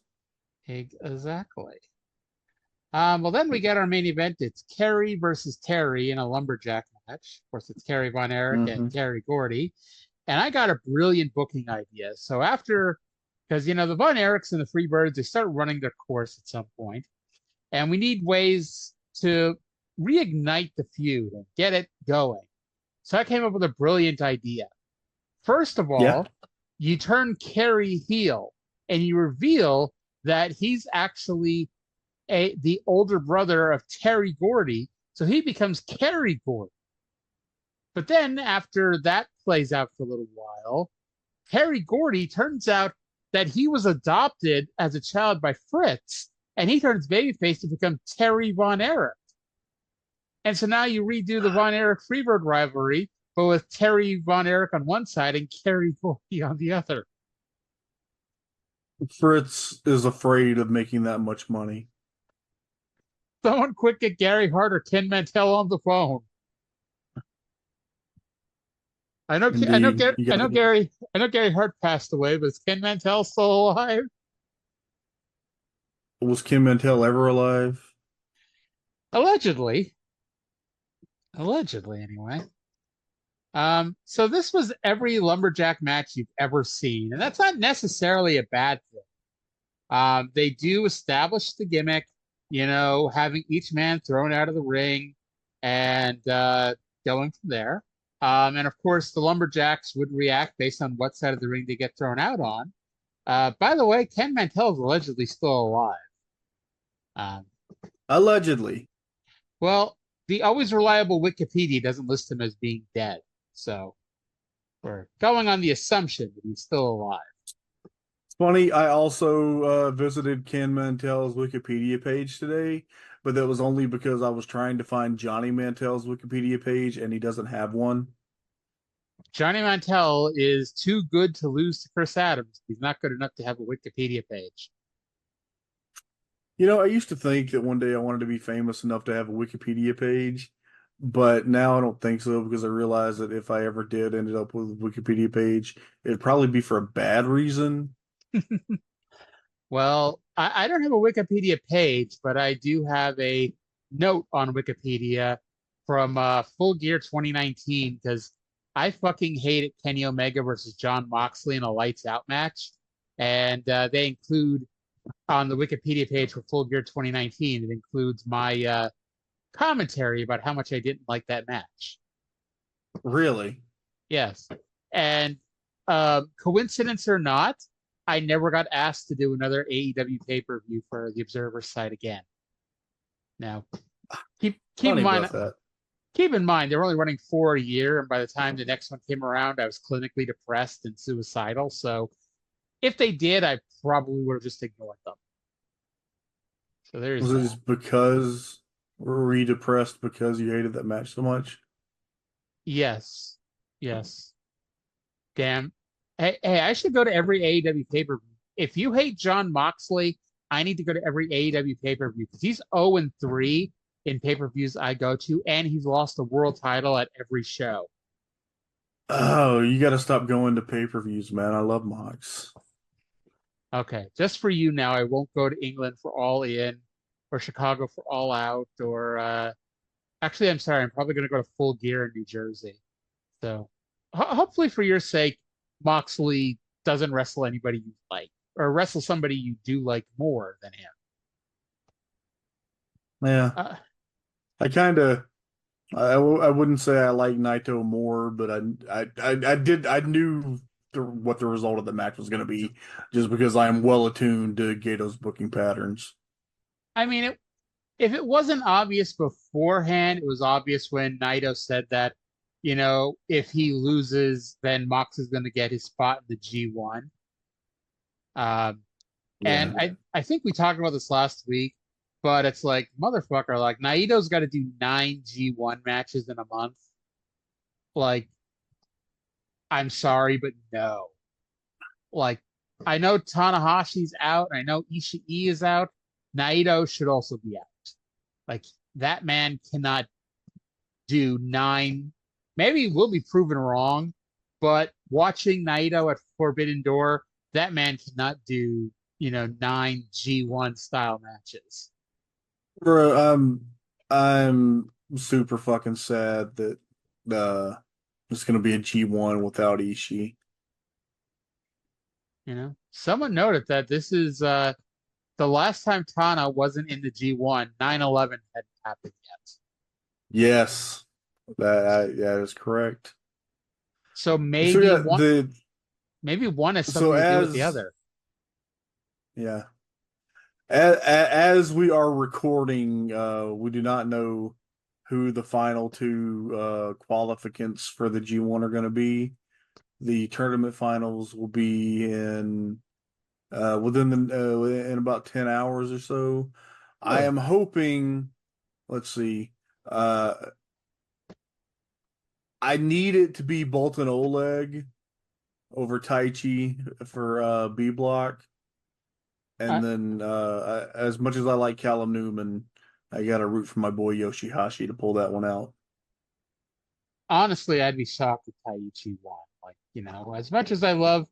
Exactly. Well, then we get our main event. It's Kerry versus Terry in a lumberjack match. Of course, it's Kerry Von Erich and Terry Gordy. And I got a brilliant booking idea. So because, the Von Erichs and the Freebirds, they start running their course at some point. And we need ways to reignite the feud and get it going. So I came up with a brilliant idea. First of all, you turn Kerry heel and you reveal that he's actually the older brother of Terry Gordy, so he becomes Kerry Gordy. But then after that plays out for a little while, Terry Gordy, turns out that he was adopted as a child by Fritz, and he turns babyface to become Terry Von Erich. And so now you redo the Von Erich Freebird rivalry, but with Terry Von Erich on one side and Kerry Gordy on the other. Fritz is afraid of making that much money. Someone quick get Gary Hart or Ken Mantell on the phone. I know Gary Hart passed away, but is Ken Mantell still alive? Was Ken Mantell ever alive? Allegedly, anyway. So this was every lumberjack match you've ever seen, and that's not necessarily a bad thing. They do establish the gimmick, having each man thrown out of the ring and going from there. And of course, the lumberjacks would react based on what side of the ring they get thrown out on. By the way, Ken Mantell is allegedly still alive. Allegedly. Well, the always reliable Wikipedia doesn't list him as being dead. So we're going on the assumption that he's still alive. It's funny, I also visited Ken Mantell's Wikipedia page today, but that was only because I was trying to find Johnny Mantell's Wikipedia page, and he doesn't have one. Johnny Mantell is too good to lose to Chris Adams. He's not good enough to have a Wikipedia page. I used to think that one day I wanted to be famous enough to have a Wikipedia page, but now I don't think so, because I realize that if I ever did end up with a Wikipedia page, it'd probably be for a bad reason. Well, I don't have a Wikipedia page, but I do have a note on Wikipedia from Full Gear 2019, because I fucking hated Kenny Omega versus Jon Moxley in a lights out match. And they include on the Wikipedia page for Full Gear 2019, it includes my commentary about how much I didn't like that match. Really? Yes. And coincidence or not, I never got asked to do another AEW pay-per-view for the Observer site again. Now, keep in mind they were only running 4 a year, and by the time the next one came around, I was clinically depressed and suicidal. So if they did, I probably would have just ignored them. So there's Was it just because were you depressed because you hated that match so much? Yes. Damn. Hey, I should go to every AEW pay-per-view. If you hate Jon Moxley, I need to go to every AEW pay-per-view, because he's 0-3 in pay-per-views I go to, and he's lost the world title at every show. Oh, you got to stop going to pay-per-views, man. I love Mox. Okay, just for you now, I won't go to England for All In or Chicago for All Out, or actually, I'm sorry, I'm probably going to go to Full Gear in New Jersey. So hopefully for your sake, Moxley doesn't wrestle anybody you like, or wrestle somebody you do like more than him. Yeah. I wouldn't say I like Naito more, but I knew what the result of the match was going to be, just because I am well attuned to Gato's booking patterns. I mean, if it wasn't obvious beforehand, it was obvious when Naito said that, if he loses, then Mox is going to get his spot in the G1. And I think we talked about this last week, but it's like, motherfucker, like, Naito's got to do 9 G1 matches in a month. Like, I'm sorry, but no. Like, I know Tanahashi's out. I know Ishii is out. Naito should also be out. Like, that man cannot do 9. Maybe we'll be proven wrong, but watching Naito at Forbidden Door, that man cannot do, 9 G1 style matches. Bro, I'm super fucking sad that it's going to be a G1 without Ishii. Someone noted that this is the last time Tana wasn't in the G1, 9/11 hadn't happened yet. Yes, that is correct. So maybe one has something to do with the other. Yeah. As we are recording, we do not know who the final 2 qualificants for the G1 are going to be. the tournament finals will be in in about 10 hours or so. I am hoping, let's see, I need it to be Bolton Oleg over Taichi for B block. And then as much as I like Callum Newman, I got to root for my boy Yoshihashi to pull that one out. Honestly, I'd be shocked if Taichi won. Like, as much as I love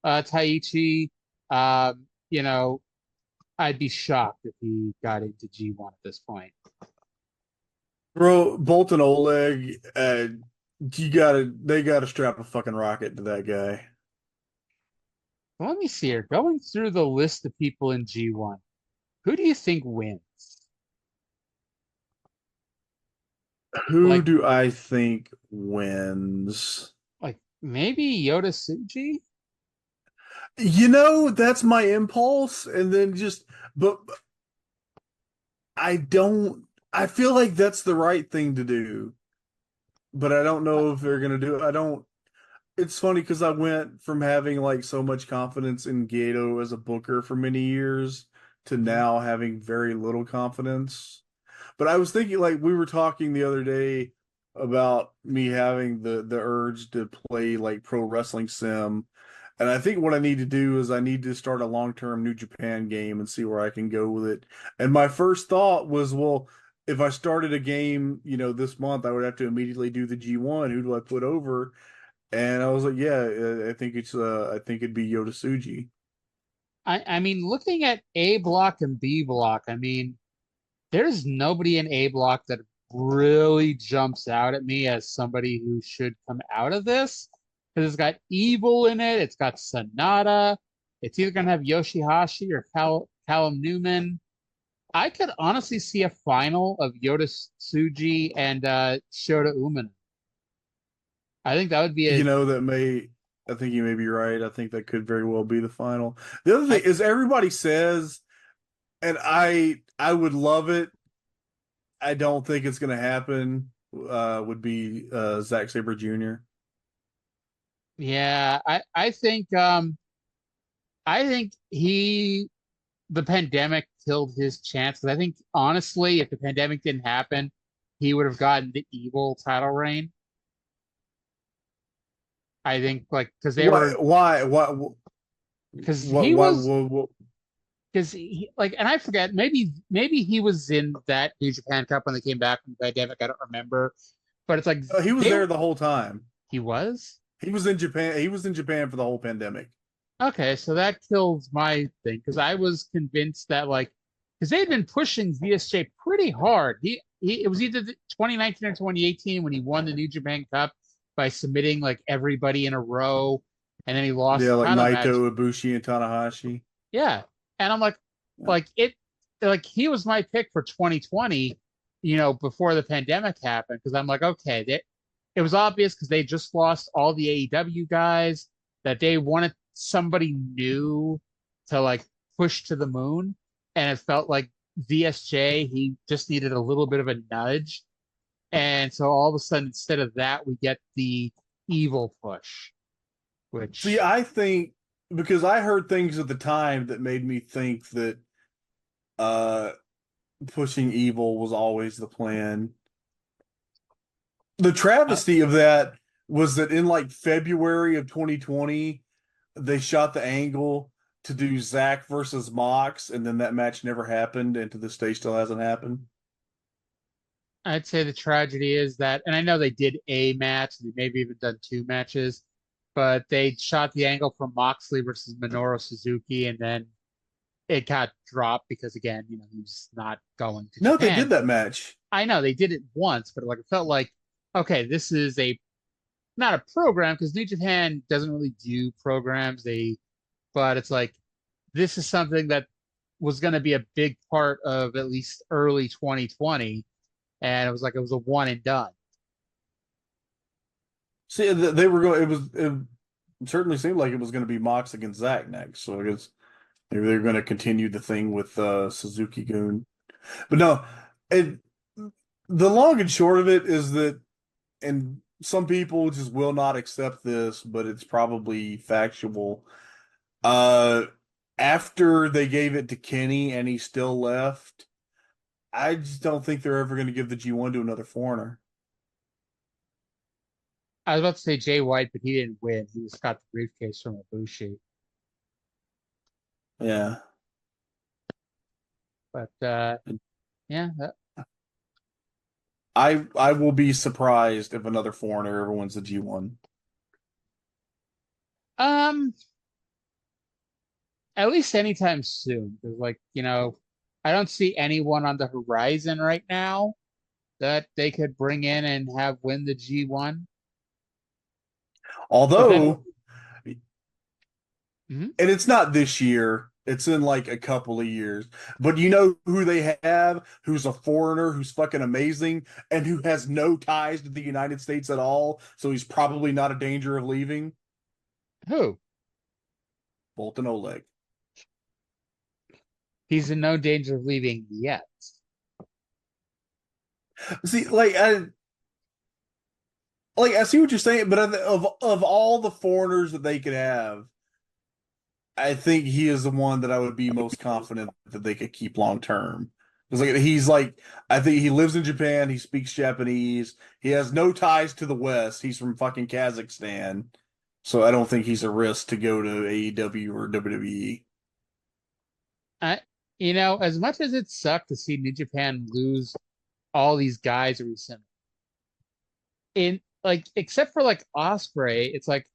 Taichi, I'd be shocked if he got into G1 at this point. Bro, Bolton Oleg, they gotta strap a fucking rocket to that guy. Well, let me see here. Going through the list of people in G1, who do you think wins? Who do I think wins? Like maybe Yota Tsuji? That's my impulse, and then but I feel like that's the right thing to do, but I don't know if they're gonna do it. It's funny because I went from having like so much confidence in Gato as a booker for many years to now having very little confidence. But I was thinking, like, we were talking the other day about me having the urge to play like pro wrestling sim. And I think what I need to do is I need to start a long-term New Japan game and see where I can go with it. And my first thought was, well, if I started a game, this month, I would have to immediately do the G1. Who do I put over? And I was like, yeah, I think it'd be Yota Tsuji. I mean, looking at A block and B block, I mean, there's nobody in A block that really jumps out at me as somebody who should come out of this. Because it's got Evil in it, it's got Sonata, it's either going to have Yoshihashi or Callum Newman. I could honestly see a final of Yota Tsuji and Shota Umino. I think that would be I think you may be right. I think that could very well be the final. The other thing is everybody says, and I would love it, I don't think it's going to happen, would be Zack Sabre Jr. Yeah, I think the pandemic killed his chance. Because I think honestly, if the pandemic didn't happen, he would have gotten the Evil title reign. I think because they were because he was because and I forget maybe he was in that New Japan Cup when they came back from the pandemic. I don't remember, but it's like he was there the whole time. He was. He was in Japan. He was in Japan for the whole pandemic. Okay, so that kills my thing because I was convinced that because they'd been pushing VSJ pretty hard. It was either 2019 or 2018 when he won the New Japan Cup by submitting everybody in a row, and then he lost. Yeah, like Naito, Ibushi, and Tanahashi. Yeah, and I'm he was my pick for 2020. Before the pandemic happened, because I'm like, okay, it was obvious because they just lost all the AEW guys that they wanted somebody new to push to the moon, and it felt like VSJ he just needed a little bit of a nudge. And so all of a sudden, instead of that, we get the Evil push. Which I think because I heard things at the time that made me think that pushing Evil was always the plan. The travesty of that was that in February of 2020, they shot the angle to do Zack versus Mox, and then that match never happened, and to this day still hasn't happened. I'd say the tragedy is that, and I know they did a match, they maybe even done 2 matches, but they shot the angle from Moxley versus Minoru Suzuki, and then it got dropped because, again, he's not going to Japan. They did that match. I know, they did it once, but it felt like, okay, this is not a program, because New Japan doesn't really do programs, but it's this is something that was going to be a big part of at least early 2020. And it was it was a one and done. See, they were going. It certainly seemed like it was going to be Mox against Zack next. So I guess maybe they're going to continue the thing with Suzuki-gun. But no, the long and short of it is that, and some people just will not accept this, but it's probably factual. After they gave it to Kenny and he still left, I just don't think they're ever going to give the G1 to another foreigner. I was about to say Jay White, but he didn't win. He just got the briefcase from Ibushi. Yeah. But yeah, I will be surprised if another foreigner ever wins the G1. At least anytime soon. Because, like, I don't see anyone on the horizon right now that they could bring in and have win the G1. Although, Mhm. and it's not this year, it's in like a couple of years. But you know who they have, who's a foreigner, who's fucking amazing, and who has no ties to the United States at all, so he's probably not a danger of leaving? Who? Bolton Oleg. He's in no danger of leaving yet. See, I see what you're saying, but of all the foreigners that they could have, I think he is the one that I would be most confident that they could keep long term. Because I think he lives in Japan, he speaks Japanese, he has no ties to the West, he's from fucking Kazakhstan, so I don't think he's a risk to go to AEW or WWE. As much as it sucked to see New Japan lose all these guys recently, except for Ospreay, it's like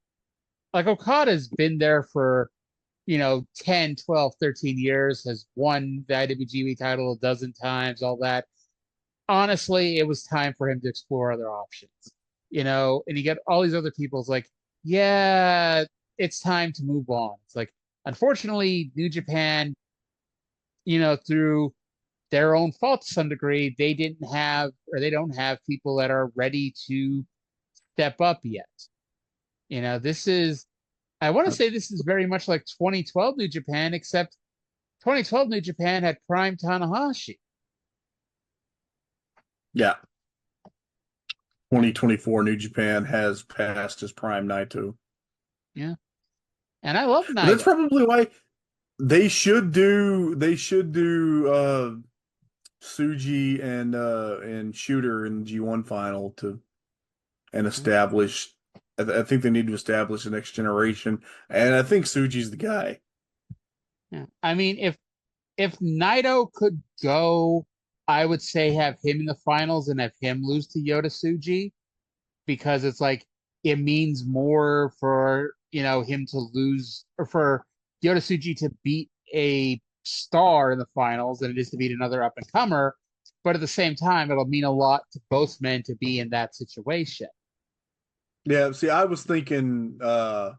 Okada's been there for 10, 12, 13 years, has won the IWGP title a dozen times, all that. Honestly, it was time for him to explore other options. And you get all these other people, it's like, yeah, it's time to move on. It's like, unfortunately, New Japan, through their own fault to some degree, they don't have people that are ready to step up yet. I want to say this is very much like 2012 New Japan, except 2012 New Japan had prime Tanahashi. Yeah. 2024 New Japan has passed his prime Naito. Yeah. And I love Naito. But that's probably why they should do Tsuji and Shooter in the G1 final and establish. I think they need to establish the next generation, and I think Tsuji's the guy. Yeah. I mean, if Naito could go, I would say have him in the finals and have him lose to Yota Tsuji, because it's like it means more for him to lose, or for Yota Tsuji to beat a star in the finals than it is to beat another up and comer. But at the same time, it'll mean a lot to both men to be in that situation. Yeah, see, I was thinking the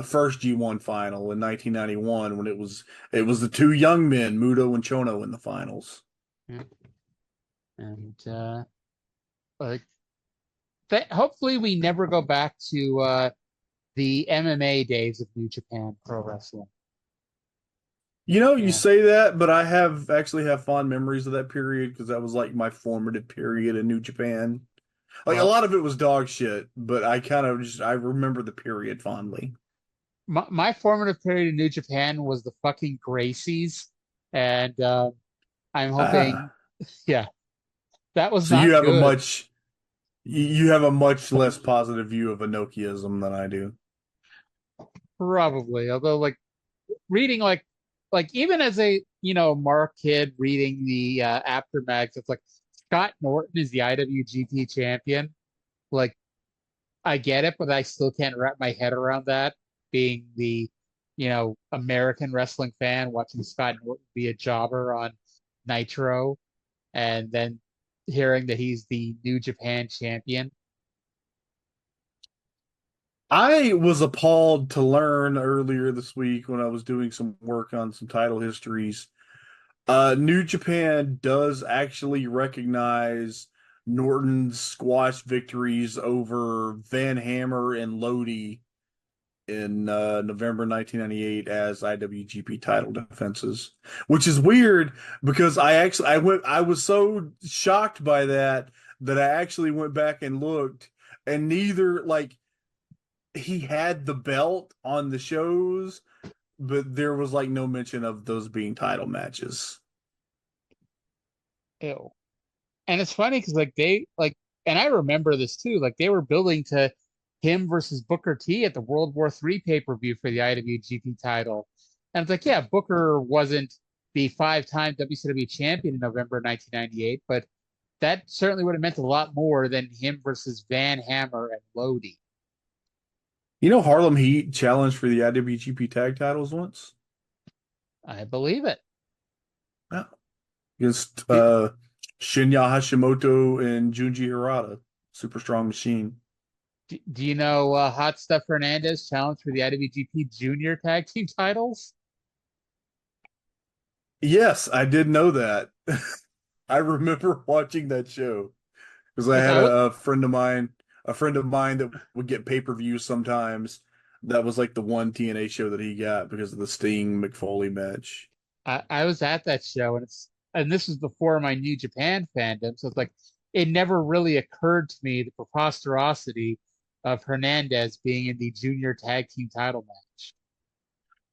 first G1 final in 1991 when it was the two young men, Muto and Chono, in the finals. Yeah. And hopefully we never go back to the MMA days of New Japan Pro Wrestling. You say that, but I actually have fond memories of that period because that was like my formative period in New Japan. A lot of it was dog shit, but I remember the period fondly. My formative period in New Japan was the fucking Gracies, and I'm hoping, yeah, that was so not you have good. you have a much less positive view of Enochiism than I do. Probably, although reading even as a Mark kid reading the aftermaths, it's like Scott Norton is the IWGP champion. I get it, but I still can't wrap my head around that, being the American wrestling fan watching Scott Norton be a jobber on Nitro and then hearing that he's the New Japan champion. I was appalled to learn earlier this week when I was doing some work on some title histories. New Japan does actually recognize Norton's squash victories over Van Hammer and Lodi in November 1998 as IWGP title defenses, which is weird because I was so shocked by that I actually went back and looked, and neither, like, he had the belt on the shows, but there was like no mention of those being title matches. Ew. And it's funny because and I remember this too. Like they were building to him versus Booker T at the World War III pay-per-view for the IWGP title, and it's like, yeah, Booker wasn't the 5-time WCW champion in November 1998, but that certainly would have meant a lot more than him versus Van Hammer and Lodi. You know, Harlem Heat challenged for the IWGP tag titles once. I believe it. Yeah. Against Shinya Hashimoto and Junji Hirata. Super Strong Machine. Do you know Hot Stuff Hernandez challenged for the IWGP Junior Tag Team titles? Yes, I did know that. I remember watching that show because I had a friend of mine that would get pay-per-views sometimes. That was like the one TNA show that he got because of the Sting McFoley match. I was at that show, and this was before my New Japan fandom, so it's like it never really occurred to me the preposterosity of Hernandez being in the junior tag team title match.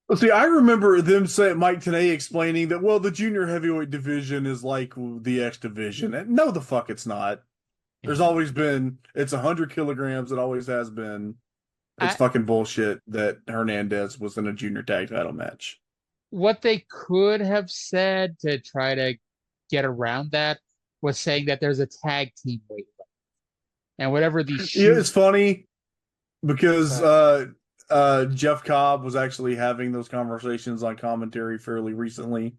Well, see, I remember them saying, Mike Tenay explaining that, well, the junior heavyweight division is like the X division. And no, the fuck it's not. There's always been, it's 100 kilograms. It always has been. It's fucking bullshit that Hernandez was in a junior tag title match. What they could have said to try to get around that was saying that there's a tag team weight limit. And whatever the Yeah, it's funny because Jeff Cobb was actually having those conversations on commentary fairly recently.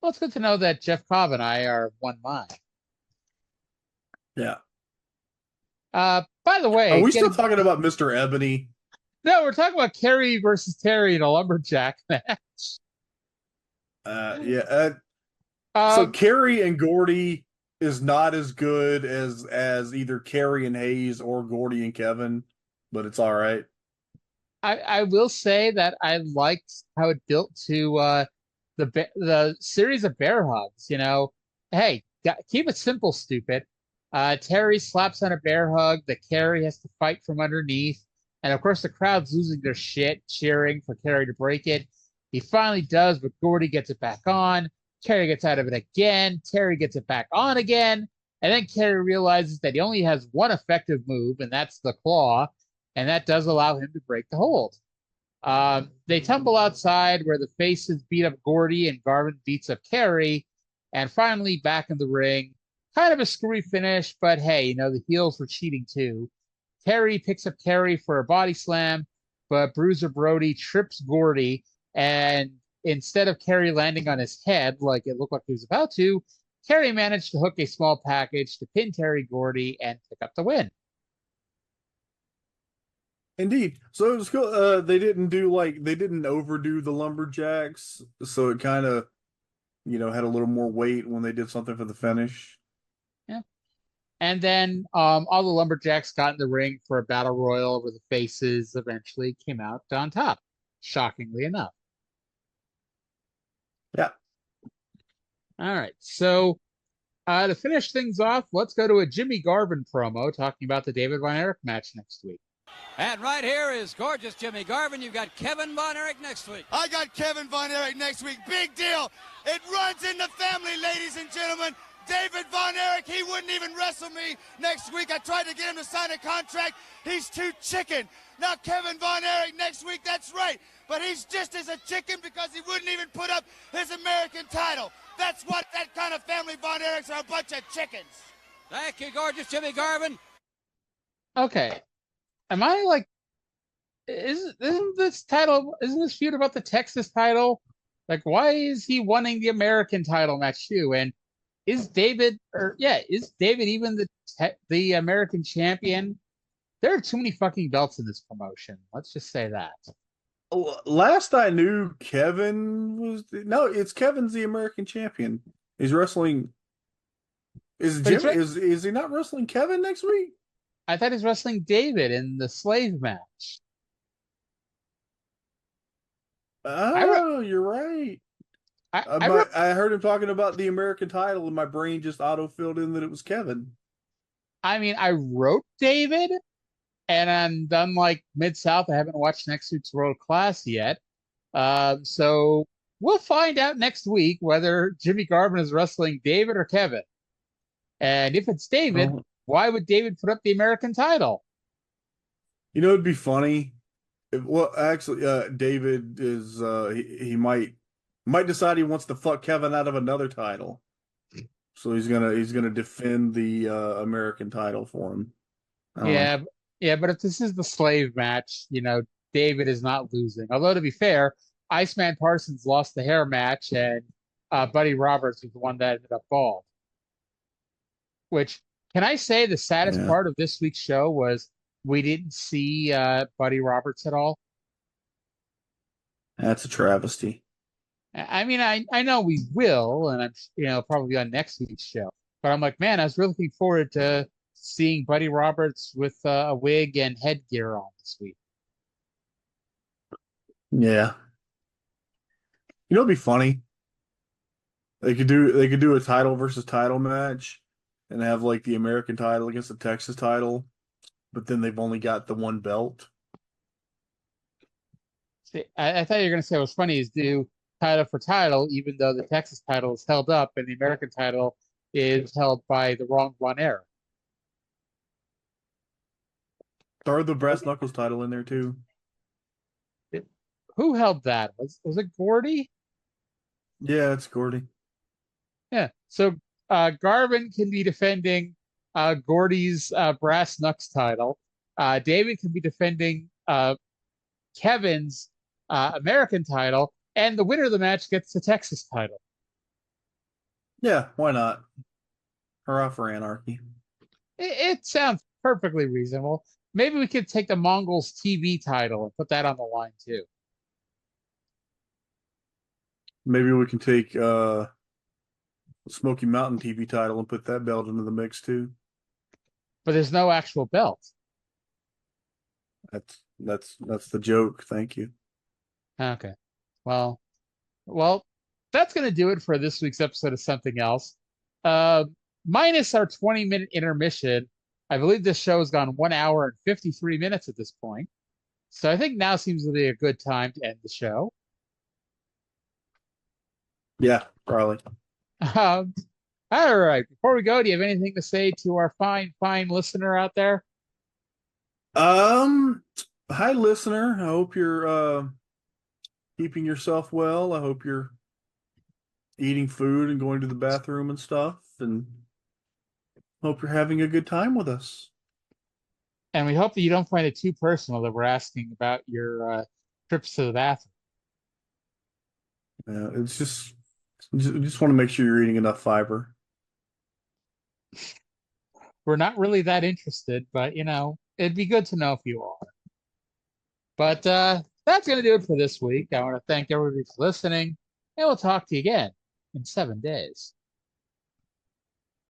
Well, it's good to know that Jeff Cobb and I are one mind. Yeah. By the way, are we still talking about Mr. Ebony? No, we're talking about Kerry versus Terry in a lumberjack match. Yeah. So Kerry and Gordy is not as good as either Kerry and Hayes or Gordy and Kevin, but it's all right. I will say that I liked how it built to the series of bear hugs. You know, hey, keep it simple, stupid. Terry slaps on a bear hug that Kerry has to fight from underneath. And of course, the crowd's losing their shit, cheering for Kerry to break it. He finally does, but Gordy gets it back on. Kerry gets out of it again. Terry gets it back on again. And then Kerry realizes that he only has one effective move, and that's the claw. And that does allow him to break the hold. They tumble outside where the faces beat up Gordy and Garvin beats up Kerry. And finally, back in the ring. Kind of a screwy finish, but hey, you know, the heels were cheating too. Terry picks up Kerry for a body slam, but Bruiser Brody trips Gordy, and instead of Kerry landing on his head like it looked like he was about to, Kerry managed to hook a small package to pin Terry Gordy and pick up the win. Indeed. So it was cool. They didn't overdo the lumberjacks, so it kind of, you know, had a little more weight when they did something for the finish. Yeah. And then all the lumberjacks got in the ring for a battle royal where the faces eventually came out on top, shockingly enough. Yeah. All right. So to finish things off, let's go to a Jimmy Garvin promo talking about the David Von Erich match next week. And right here is gorgeous Jimmy Garvin. You've got Kevin Von Erich next week. I got Kevin Von Erich next week. Big deal. It runs in the family, ladies and gentlemen. David Von Erich, he wouldn't even wrestle me next week. I tried to get him to sign a contract. He's too chicken. Now Kevin Von Erich next week, that's right. But he's just as a chicken because he wouldn't even put up his American title. That's what that kind of family Von Erichs are, a bunch of chickens. Thank you, gorgeous Jimmy Garvin. Okay. Am I like, isn't this feud about the Texas title? Like, why is he wanting the American title match too? And is David even the American champion? There are too many fucking belts in this promotion. Let's just say that. Last I knew, Kevin's the American champion. He's wrestling. Is he not wrestling Kevin next week? I thought he's wrestling David in the slave match. Oh, you're right. I heard him talking about the American title, and my brain just auto-filled in that it was Kevin. I mean, I wrote David, and unlike Mid-South, I haven't watched next week's World Class yet. So we'll find out next week whether Jimmy Garvin is wrestling David or Kevin. And if it's David, why would David put up the American title? You know, it'd be funny. Well, actually, David is he might decide he wants to fuck Kevin out of another title, so he's gonna defend the American title for him. Yeah, but if this is the slave match, David is not losing. Although to be fair, Iceman Parsons lost the hair match, and Buddy Roberts was the one that ended up bald. Which, can I say the saddest part of this week's show was we didn't see Buddy Roberts at all? That's a travesty. I mean, I know we will, and I'm probably on next week's show. But I'm like, man, I was really looking forward to seeing Buddy Roberts with a wig and headgear on this week. Yeah. You know, it'd be funny. They could do a title versus title match and have like the American title against the Texas title, but then they've only got the one belt. See, I thought you were going to say what's funny is do title for title, even though the Texas title is held up and the American title is held by the wrong Von Erich. Throw the brass knuckles title in there too. Who held that? Was it Gordy? Yeah, it's Gordy. Yeah. So Garvin can be defending Gordy's brass knucks title. David can be defending Kevin's American title, and the winner of the match gets the Texas title. Yeah, why not? Hurrah for anarchy. It sounds perfectly reasonable. Maybe we could take the Mongols TV title and put that on the line too. Maybe we can take Smoky Mountain TV title and put that belt into the mix too. But there's no actual belt. That's the joke. Thank you. Okay. Well, that's going to do it for this week's episode of Something Else. Minus our 20-minute intermission, I believe this show has gone 1 hour and 53 minutes at this point. So I think now seems to be a good time to end the show. Yeah, probably. All right. Before we go, do you have anything to say to our fine listener out there? Hi, listener. I hope you're keeping yourself well. I hope you're eating food and going to the bathroom and stuff, and hope you're having a good time with us. And we hope that you don't find it too personal that we're asking about your trips to the bathroom. It's just want to make sure you're eating enough fiber. We're not really that interested, but it'd be good to know if you are. But that's going to do it for this week. I want to thank everybody for listening, and we'll talk to you again in 7 days.